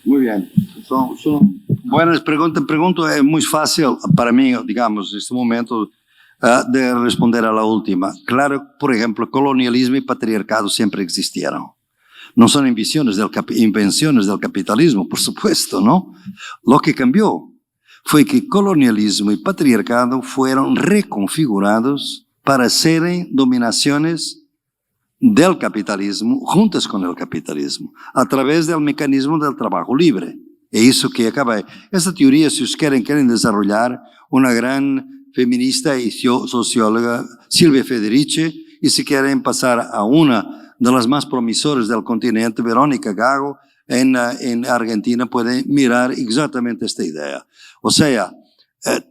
Muy bien. Son buenas preguntas. Pregunta es muy fácil para mí, digamos, en este momento, de responder a la última. Claro, por ejemplo, colonialismo y patriarcado siempre existieron. No son invenciones del capitalismo, por supuesto, ¿no? Lo que cambió fue que colonialismo y patriarcado fueron reconfigurados para ser dominaciones del capitalismo, juntas con el capitalismo, a través del mecanismo del trabajo libre. Es eso que acaba. Esta teoría, si ustedes quieren desarrollar, una gran feminista y socióloga, Silvia Federici, y si quieren pasar a una de las más promisoras del continente, Verónica Gago, en Argentina pueden mirar exactamente esta idea. O sea,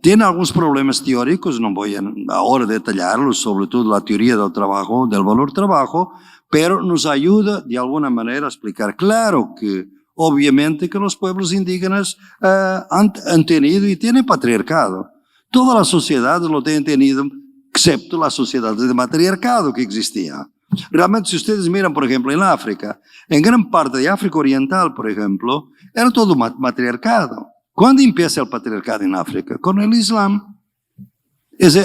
tiene algunos problemas teóricos, no voy ahora a detallarlos, sobre todo la teoría del trabajo, del valor trabajo, pero nos ayuda de alguna manera a explicar. Claro que obviamente que los pueblos indígenas han tenido y tienen patriarcado. Todas las sociedades lo tienen tenido, excepto las sociedades de matriarcado que existían. Realmente, si ustedes miran, por ejemplo, en África, en gran parte de África Oriental, por ejemplo, era todo matriarcado. ¿Cuándo empieza el patriarcado en África? Con el Islam. Es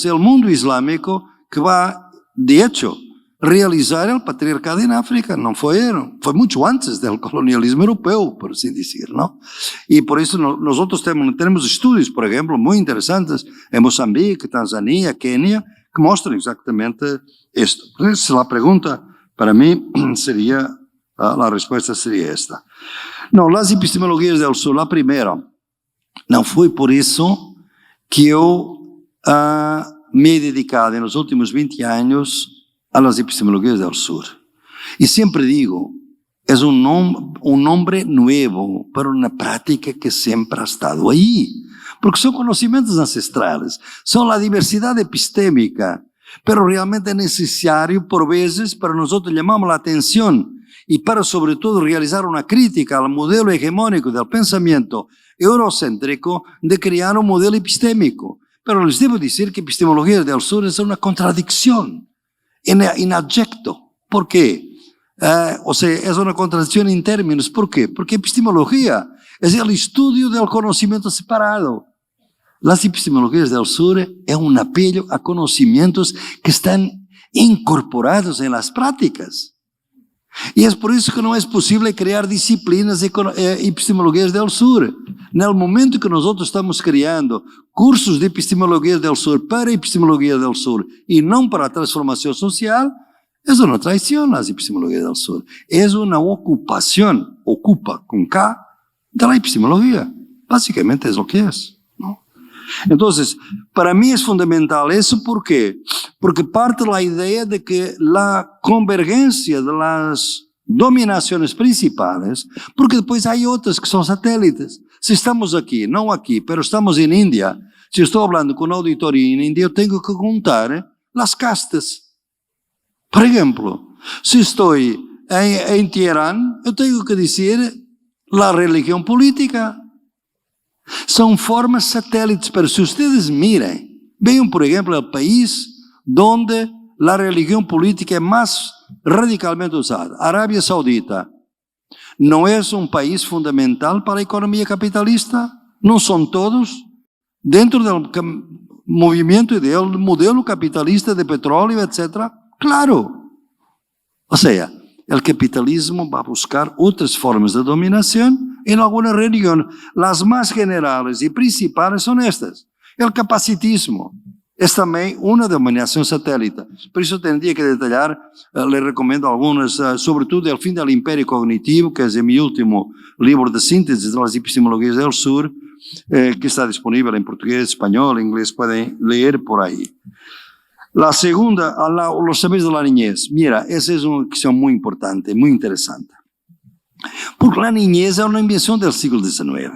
el mundo islámico que va, de hecho, realizar el patriarcado en África. No fue mucho antes del colonialismo europeo, por así decir, ¿no? Y por eso nosotros tenemos estudios, por ejemplo, muy interesantes en Mozambique, Tanzania, Kenia, que muestran exactamente esto. Entonces, la pregunta para mí sería, la respuesta sería esta. No, las epistemologías del sur, la primera, no fue por eso que yo me he dedicado en los últimos 20 años a las epistemologías del sur. Y siempre digo, es un nombre nuevo, pero una práctica que siempre ha estado ahí. Porque son conocimientos ancestrales, son la diversidad epistémica, pero realmente es necesario por veces para nosotros llamamos la atención y para sobre todo realizar una crítica al modelo hegemónico del pensamiento eurocéntrico de crear un modelo epistémico. Pero les debo decir que epistemología del sur es una contradicción en abyecto. ¿Por qué? O sea, es una contradicción en términos. ¿Por qué? Porque epistemología es el estudio del conocimiento separado. Las epistemologías del sur es un apelo a conocimientos que están incorporados en las prácticas. Y es por eso que no es posible crear disciplinas de epistemologías del sur. En el momento que nosotros estamos creando cursos de epistemología del sur para epistemología del sur y no para transformación social, es una traición las epistemologías del sur. Es una ocupación, ocupa con K, de la epistemología. Básicamente es lo que es, ¿no? Entonces, para mí es fundamental eso. ¿Por qué? Porque parte de la idea de que la convergencia de las dominaciones principales, porque después hay otras que son satélites. Si estamos aquí, no aquí, pero estamos en India, si estoy hablando con un auditorio en India, yo tengo que contar las castas. Por ejemplo, si estoy en Teherán, yo tengo que decir la religión política. Son formas satélites, pero si ustedes miran, vean por ejemplo el país donde la religión política es más radicalmente usada, Arabia Saudita. ¿No es un país fundamental para la economía capitalista? ¿No son todos? Dentro del movimiento y del modelo capitalista de petróleo, etc. Claro. O sea, el capitalismo va a buscar otras formas de dominación en alguna región. Las más generales y principales son estas. El capacitismo es también una dominación satélite. Por eso tendría que detallar, le recomiendo algunas, sobre todo El fin del imperio cognitivo, que es mi último libro de síntesis de las epistemologías del sur, que está disponible en portugués, español, inglés, pueden leer por ahí. La segunda, los saberes de la niñez. Mira, esa es una cuestión muy importante, muy interesante. Porque la niñez es una invención del siglo XIX.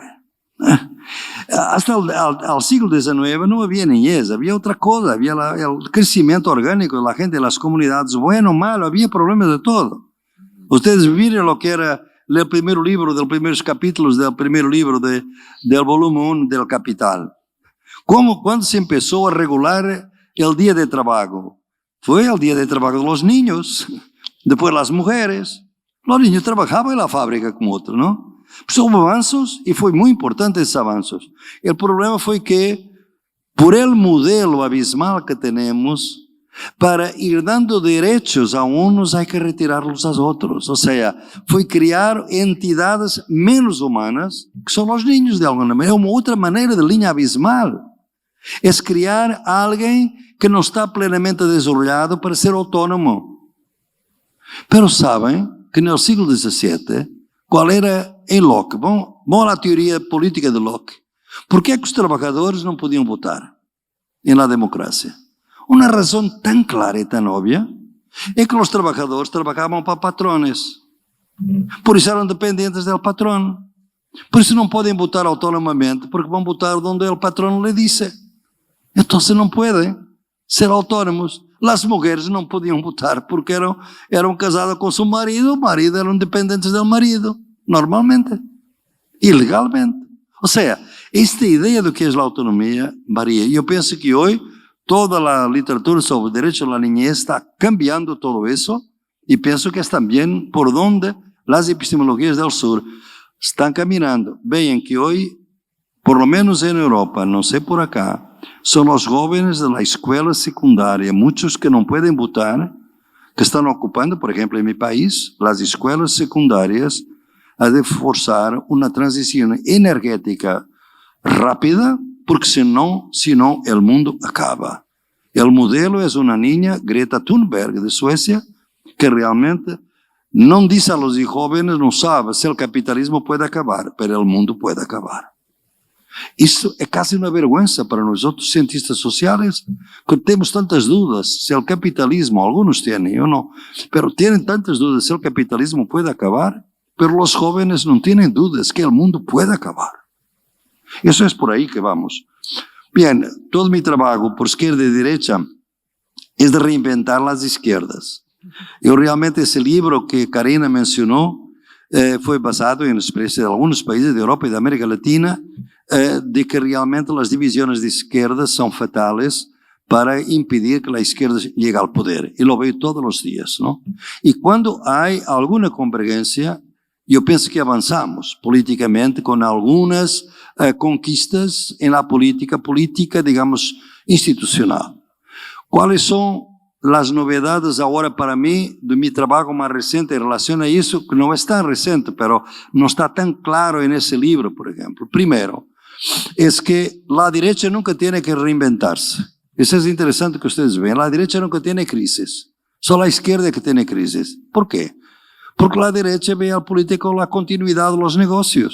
Hasta el siglo XIX no había niñez, había otra cosa, había el crecimiento orgánico de la gente, de las comunidades, bueno, malo, había problemas de todo. Ustedes miren lo que era el primer libro, de los primeros capítulos del primer libro del volumen 1 del Capital. ¿Cuándo se empezó a regular el día de trabajo? Fue el día de trabajo de los niños, después las mujeres. Los niños trabajaban en la fábrica como otros, ¿no? Pues hubo avances y fue muy importante esos avances. El problema fue que, por el modelo abismal que tenemos, para ir dando derechos a unos hay que retirarlos a otros. O sea, fue crear entidades menos humanas, que son los niños de alguna manera. Una otra manera de línea abismal. Es crear a alguien que no está plenamente desarrollado para ser autónomo. Pero saben que en el siglo XVII, ¿cuál era en Locke? Vamos a la teoría política de Locke. ¿Por qué los trabajadores no podían votar en la democracia? Una razón tan clara y tan obvia es que los trabajadores trabajaban para patrones. Por isso eram dependentes do patrão. Por isso não podem votar autonomamente, porque vão votar onde o patrão lhe disse. Então não podem ser autónomos. As mulheres não podiam votar porque eram casadas com seu marido, o marido eram dependentes do marido, normalmente, ilegalmente. Ou seja, esta ideia do que é a autonomia varia. E eu penso que hoje toda a literatura sobre o direito à niñez está cambiando todo isso, e penso que é também por onde as epistemologias do Sur estão caminhando. Veem que hoje, por lo menos em Europa, não sei por acá, são os jovens da escola secundária, muitos que não podem votar, que estão ocupando, por exemplo, em meu país, as escolas secundárias, a de forçar uma transição energética rápida, porque senão o mundo acaba. O modelo é uma niña, Greta Thunberg, de Suécia, que realmente não diz a los jovens, não sabe se o capitalismo pode acabar, mas o mundo pode acabar. Isso é quase uma vergonha para nós outros cientistas sociais, que temos tantas dúvidas se o capitalismo, alguns têm, eu não, mas têm tantas dúvidas se o capitalismo pode acabar, mas os jovens não têm dúvidas que o mundo pode acabar. Isso é por aí que vamos. Bem, todo meu trabalho por esquerda e direita é de reinventar as esquerdas. Eu realmente, esse livro que Karina mencionou, foi basado em experiência de alguns países da Europa e da América Latina, de que realmente as divisões de esquerda são fatais para impedir que a esquerda chegue ao poder. E lo vejo todos os dias, não? E quando há alguma convergência, eu penso que avançamos politicamente com algumas conquistas na política, digamos, institucional. Quais são as novidades agora para mim do meu trabalho mais recente em relação a isso, que não é tão recente, mas não está tão claro nesse livro, por exemplo. Primeiro, é que a direita nunca tem que reinventar-se. Isso é interessante que vocês veem. A direita nunca tem crises. Só a esquerda que tem crises. ¿Por quê? Porque a direita vê a política como a continuidade dos negócios.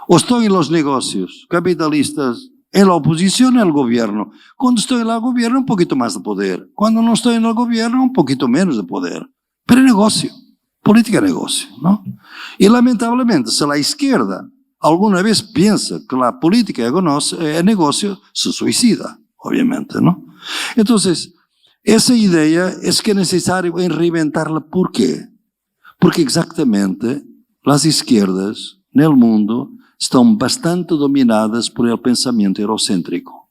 Ou estão em los negócios capitalistas, en la oposición al gobierno. Cuando estoy en el gobierno, un poquito más de poder. Cuando no estoy en el gobierno, un poquito menos de poder. Pero es negocio. Política es negocio, ¿no? Y lamentablemente, si la izquierda alguna vez piensa que la política es negocio, se suicida, obviamente, ¿no? Entonces, esa idea es que es necesario reinventarla. ¿Por qué? Porque exactamente las izquierdas en el mundo estão bastante dominadas por el pensamento eurocêntrico.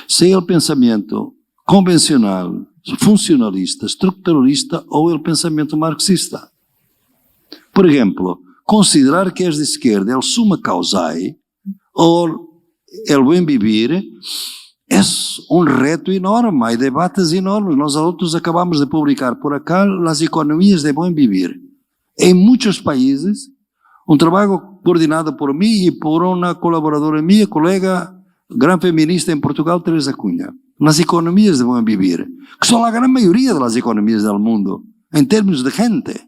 Seja o pensamento convencional, funcionalista, estruturalista ou o pensamento marxista. Por exemplo, considerar que és de esquerda é summa causae ou o bem viver é reto enorme, há debates enormes. Nós outros acabamos de publicar por acá as economias de bem viver. Em muitos países, trabalho coordenado por mim e por uma colaboradora minha, colega, gran feminista em Portugal, Teresa Cunha. Nas economias de bom viver, que são a grande maioria das economias do mundo, em termos de gente.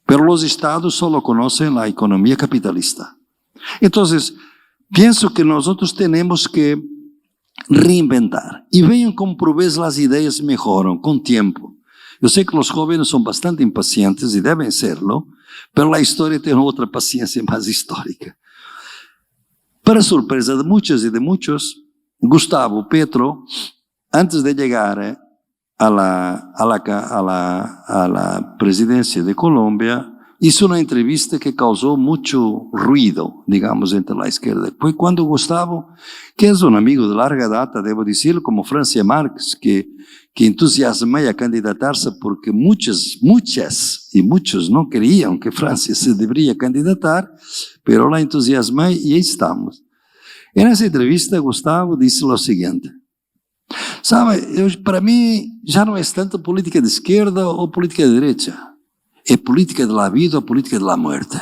Pero os estados só conhecem a economia capitalista. Então, penso que nós temos que reinventar. E vejam como por vezes as ideias melhoram com o tempo. Eu sei que os jovens são bastante impacientes e devem serlo, mas a história tem outra paciência mais histórica. Para surpresa de muitas e de muitos, Gustavo Petro, antes de chegar a la presidencia de Colombia, hizo una entrevista que causó mucho ruido, digamos, entre la izquierda. Fue cuando Gustavo, que es un amigo de larga data, debo decirlo, como Francia Márquez, que entusiasmó a candidatarse porque muchas y muchos no querían que Francia se debería candidatar, pero la entusiasmó y ahí estamos. En esa entrevista, Gustavo dice lo siguiente: sabe, para mí ya no es tanto política de izquierda o política de derecha. É política da vida ou política da morte.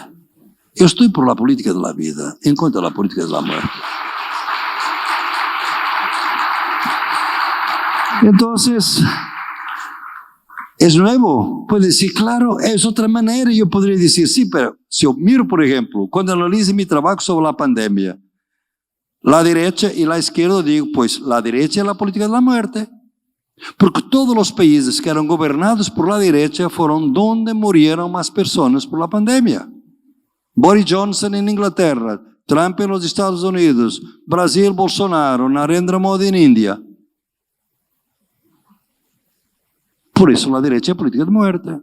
Eu estou por la política da vida, enquanto a política da morte. Então, é novo? Pode dizer, claro, é outra maneira. E eu poderia dizer, sim, mas se eu miro, por exemplo, quando analiso meu trabalho sobre a pandemia, a direita e a esquerda, digo, pois, a direita é a política da morte. Porque todos los países que eran gobernados por la derecha fueron donde murieron más personas por la pandemia. Boris Johnson en Inglaterra, Trump en los Estados Unidos, Brasil, Bolsonaro, Narendra Modi en India. Por eso la derecha es política de muerte.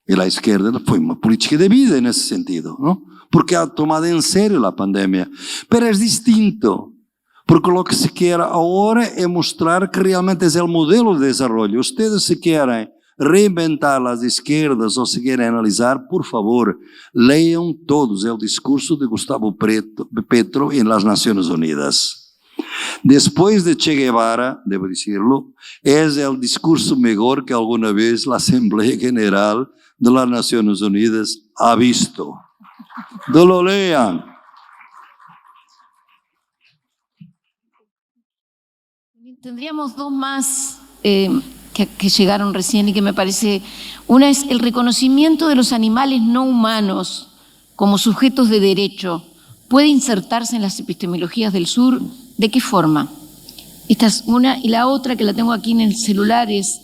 Y la izquierda fue una política de vida en ese sentido, ¿no? Porque ha tomado en serio la pandemia. Pero es distinto, porque lo que se quiere ahora es mostrar que realmente es el modelo de desarrollo. Ustedes si quieren reinventar las izquierdas o si quieren analizar, por favor, lean todos el discurso de Gustavo Petro en las Naciones Unidas. Después de Che Guevara, debo decirlo, es el discurso mejor que alguna vez la Asamblea General de las Naciones Unidas ha visto. No lo lean. Tendríamos dos más que llegaron recién y que me parece, una es el reconocimiento de los animales no humanos como sujetos de derecho. ¿Puede insertarse en las epistemologías del sur? ¿De qué forma? Esta es una. Y la otra que la tengo aquí en el celular es,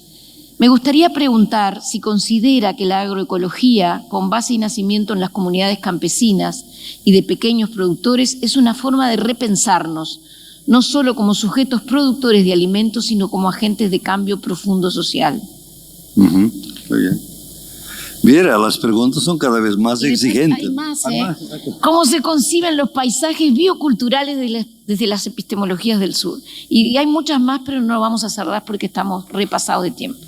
me gustaría preguntar si considera que la agroecología, con base y nacimiento en las comunidades campesinas y de pequeños productores, es una forma de repensarnos, no solo como sujetos productores de alimentos, sino como agentes de cambio profundo social. Muy bien. Mira, las preguntas son cada vez más exigentes. Hay más, ¿Cómo se conciben los paisajes bioculturales desde las epistemologías del sur? Y hay muchas más, pero no vamos a cerrar porque estamos repasados de tiempo.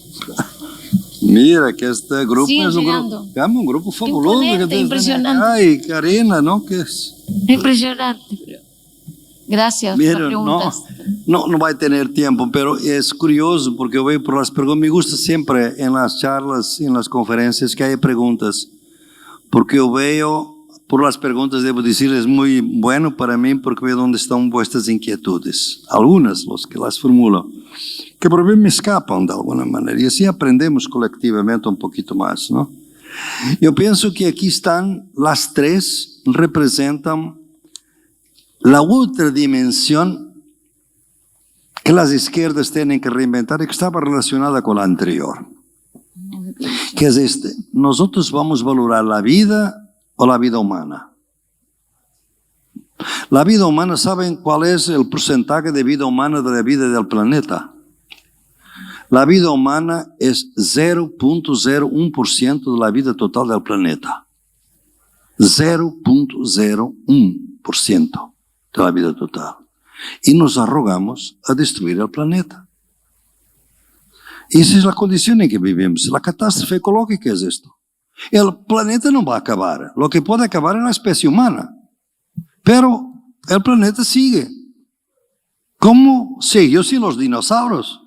Mira, que este grupo Siguen es un grupo fabuloso. Impresionante. Ay, Karina, ¿no? ¿Qué es? Impresionante. Gracias por las preguntas. No va a tener tiempo, pero es curioso porque yo veo por las preguntas, me gusta siempre en las charlas, en las conferencias que hay preguntas, porque yo veo por las preguntas, debo decir, es muy bueno para mí porque veo dónde están vuestras inquietudes, algunas, los que las formulo, que por mí me escapan de alguna manera y así aprendemos colectivamente un poquito más, ¿no? Yo pienso que aquí están las tres, representan la otra dimensión que las izquierdas tienen que reinventar y que estaba relacionada con la anterior, que es este: nosotros vamos a valorar la vida o la vida humana. La vida humana, ¿saben cuál es el porcentaje de vida humana de la vida del planeta? La vida humana es 0.01% de la vida total del planeta. 0.01% de la vida total. Y nos arrogamos a destruir el planeta. Esa es la condición en que vivimos. La catástrofe ecológica es esto. El planeta no va a acabar. Lo que puede acabar es la especie humana. Pero el planeta sigue. ¿Cómo siguió sin los dinosaurios?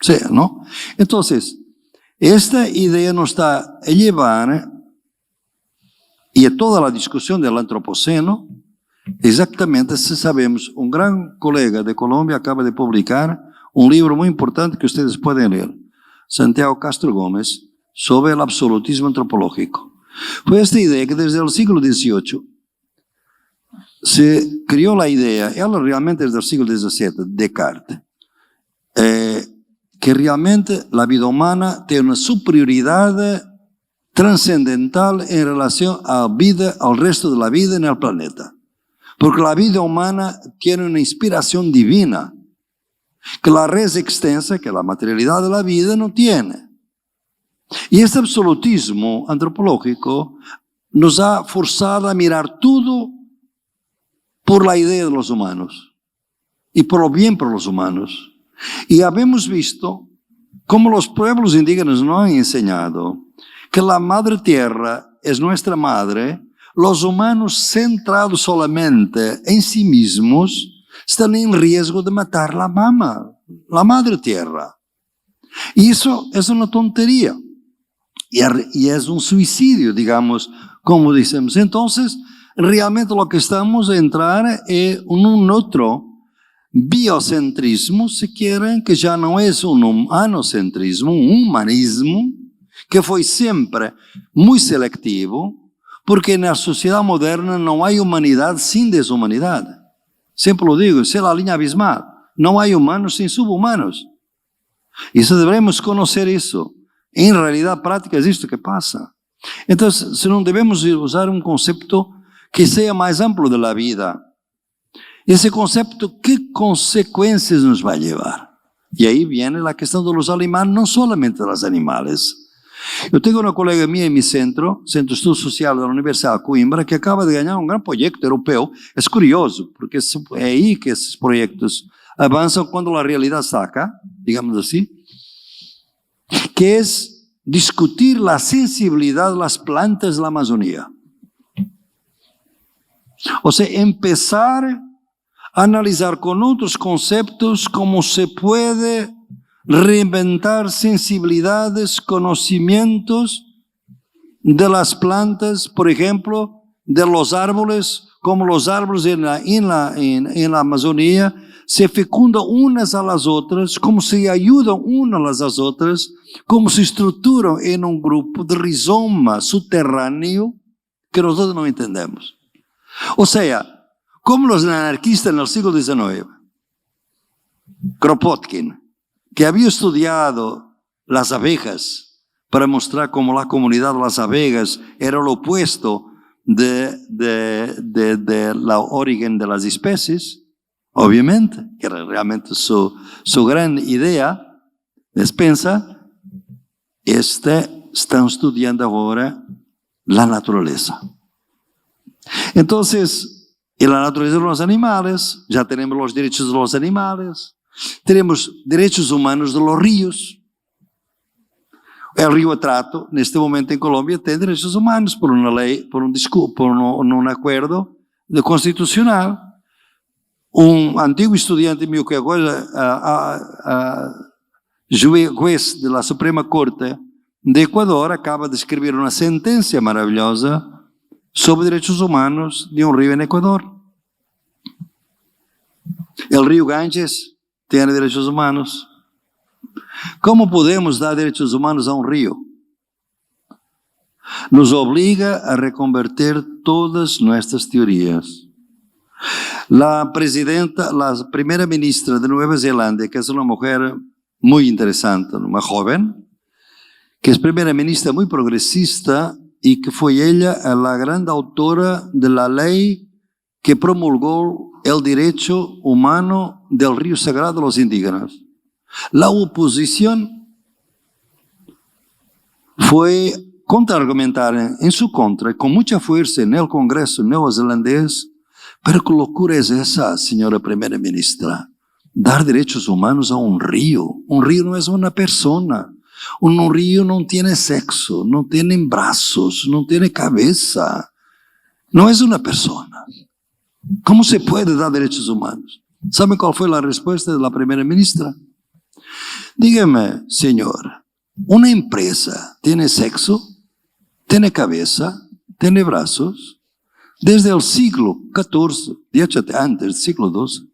Sí, ¿no? Entonces, esta idea nos está a llevar, y a toda la discusión del antropoceno, exactamente si sabemos, un gran colega de Colombia acaba de publicar un libro muy importante que ustedes pueden leer, Santiago Castro Gómez, sobre el absolutismo antropológico. Fue esta idea que desde el siglo XVIII se creó la idea, ella realmente es del siglo XVII, Descartes, que realmente la vida humana tiene una superioridad trascendental en relación a vida, al resto de la vida en el planeta. Porque la vida humana tiene una inspiración divina que la res extensa, que la materialidad de la vida no tiene. Y este absolutismo antropológico nos ha forzado a mirar todo por la idea de los humanos y por lo bien por los humanos. Y habemos visto cómo los pueblos indígenas nos han enseñado que la madre tierra es nuestra madre. Los humanos centrados solamente en sí mismos están en riesgo de matar la mama, la madre tierra. Y eso es una tontería. Y es un suicidio, digamos, como decimos. Entonces, realmente lo que estamos a entrar es un otro biocentrismo, si quieren, que ya no es un humanocentrismo, un humanismo, que fue siempre muy selectivo, porque en la sociedad moderna no hay humanidad sin deshumanidad. Siempre lo digo, es la línea abismal. No hay humanos sin subhumanos. Isso devemos conhecer isso. Em realidade prática é isto que passa. Então, se não devemos usar um conceito que seja mais amplo da vida, esse conceito, que consequências nos vai levar? E aí vem a questão dos animais, não somente dos animais. Eu tenho uma colega minha em meu Centro de Estudo Social da Universidade de Coimbra, que acaba de ganhar um grande projeto europeu. É curioso, porque é aí que esses projetos avançam quando a realidade está cá, digamos assim, que é discutir a sensibilidade das plantas da Amazônia. Ou seja, começar a analisar com outros conceitos como se pode reinventar sensibilidades, conocimientos de las plantas, por ejemplo, de los árboles, como los árboles en la Amazonía se fecundam unas a las otras, como se ayudan unas a las otras, como se estruturam en un grupo de rizoma subterráneo que nosotros no entendemos. O sea, como los anarquistas en el siglo XIX, Kropotkin, que había estudiado las abejas para mostrar cómo la comunidad de las abejas era lo opuesto de la origen de las especies, obviamente, que era realmente su gran idea, despensa, están estudiando ahora la naturaleza. Entonces, en la naturaleza de los animales, ya tenemos los derechos de los animales, tenemos derechos humanos de los ríos. El río Atrato, en este momento en Colombia, tiene derechos humanos por una ley, por un acuerdo constitucional. Un antiguo estudiante mío que agora juez de la Suprema Corte de Ecuador acaba de escribir una sentencia maravillosa sobre derechos humanos de un río en Ecuador. El río Ganges tiene derechos humanos. ¿Cómo podemos dar derechos humanos a un río? Nos obliga a reconvertir todas nuestras teorías. La primera ministra de Nueva Zelanda, que es una mujer muy interesante, una joven, que es primera ministra muy progresista y que fue ella la gran autora de la ley que promulgó el derecho humano del río sagrado de los indígenas. La oposición fue contraargumentar en su contra, con mucha fuerza en el Congreso neozelandés. Pero qué locura es esa, señora primera ministra, dar derechos humanos a un río. Un río no es una persona. Un río no tiene sexo, no tiene brazos, no tiene cabeza. No es una persona. ¿Cómo se puede dar derechos humanos? ¿Saben cuál fue la respuesta de la primera ministra? Dígame, señor, ¿una empresa tiene sexo, tiene cabeza, tiene brazos? Desde el siglo XIV, antes del siglo XII,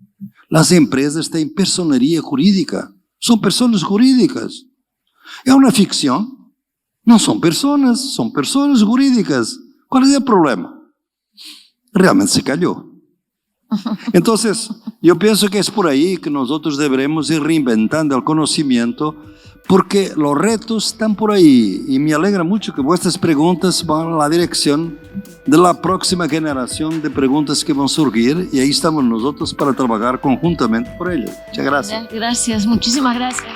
las empresas tienen personería jurídica. Son personas jurídicas. Es una ficción. No son personas jurídicas. ¿Cuál es el problema? Realmente se cayó. Entonces, yo pienso que es por ahí que nosotros deberemos ir reinventando el conocimiento, porque los retos están por ahí, y me alegra mucho que vuestras preguntas van a la dirección de la próxima generación de preguntas que van a surgir, y ahí estamos nosotros para trabajar conjuntamente por ellas. Muchas gracias. Gracias, muchísimas gracias.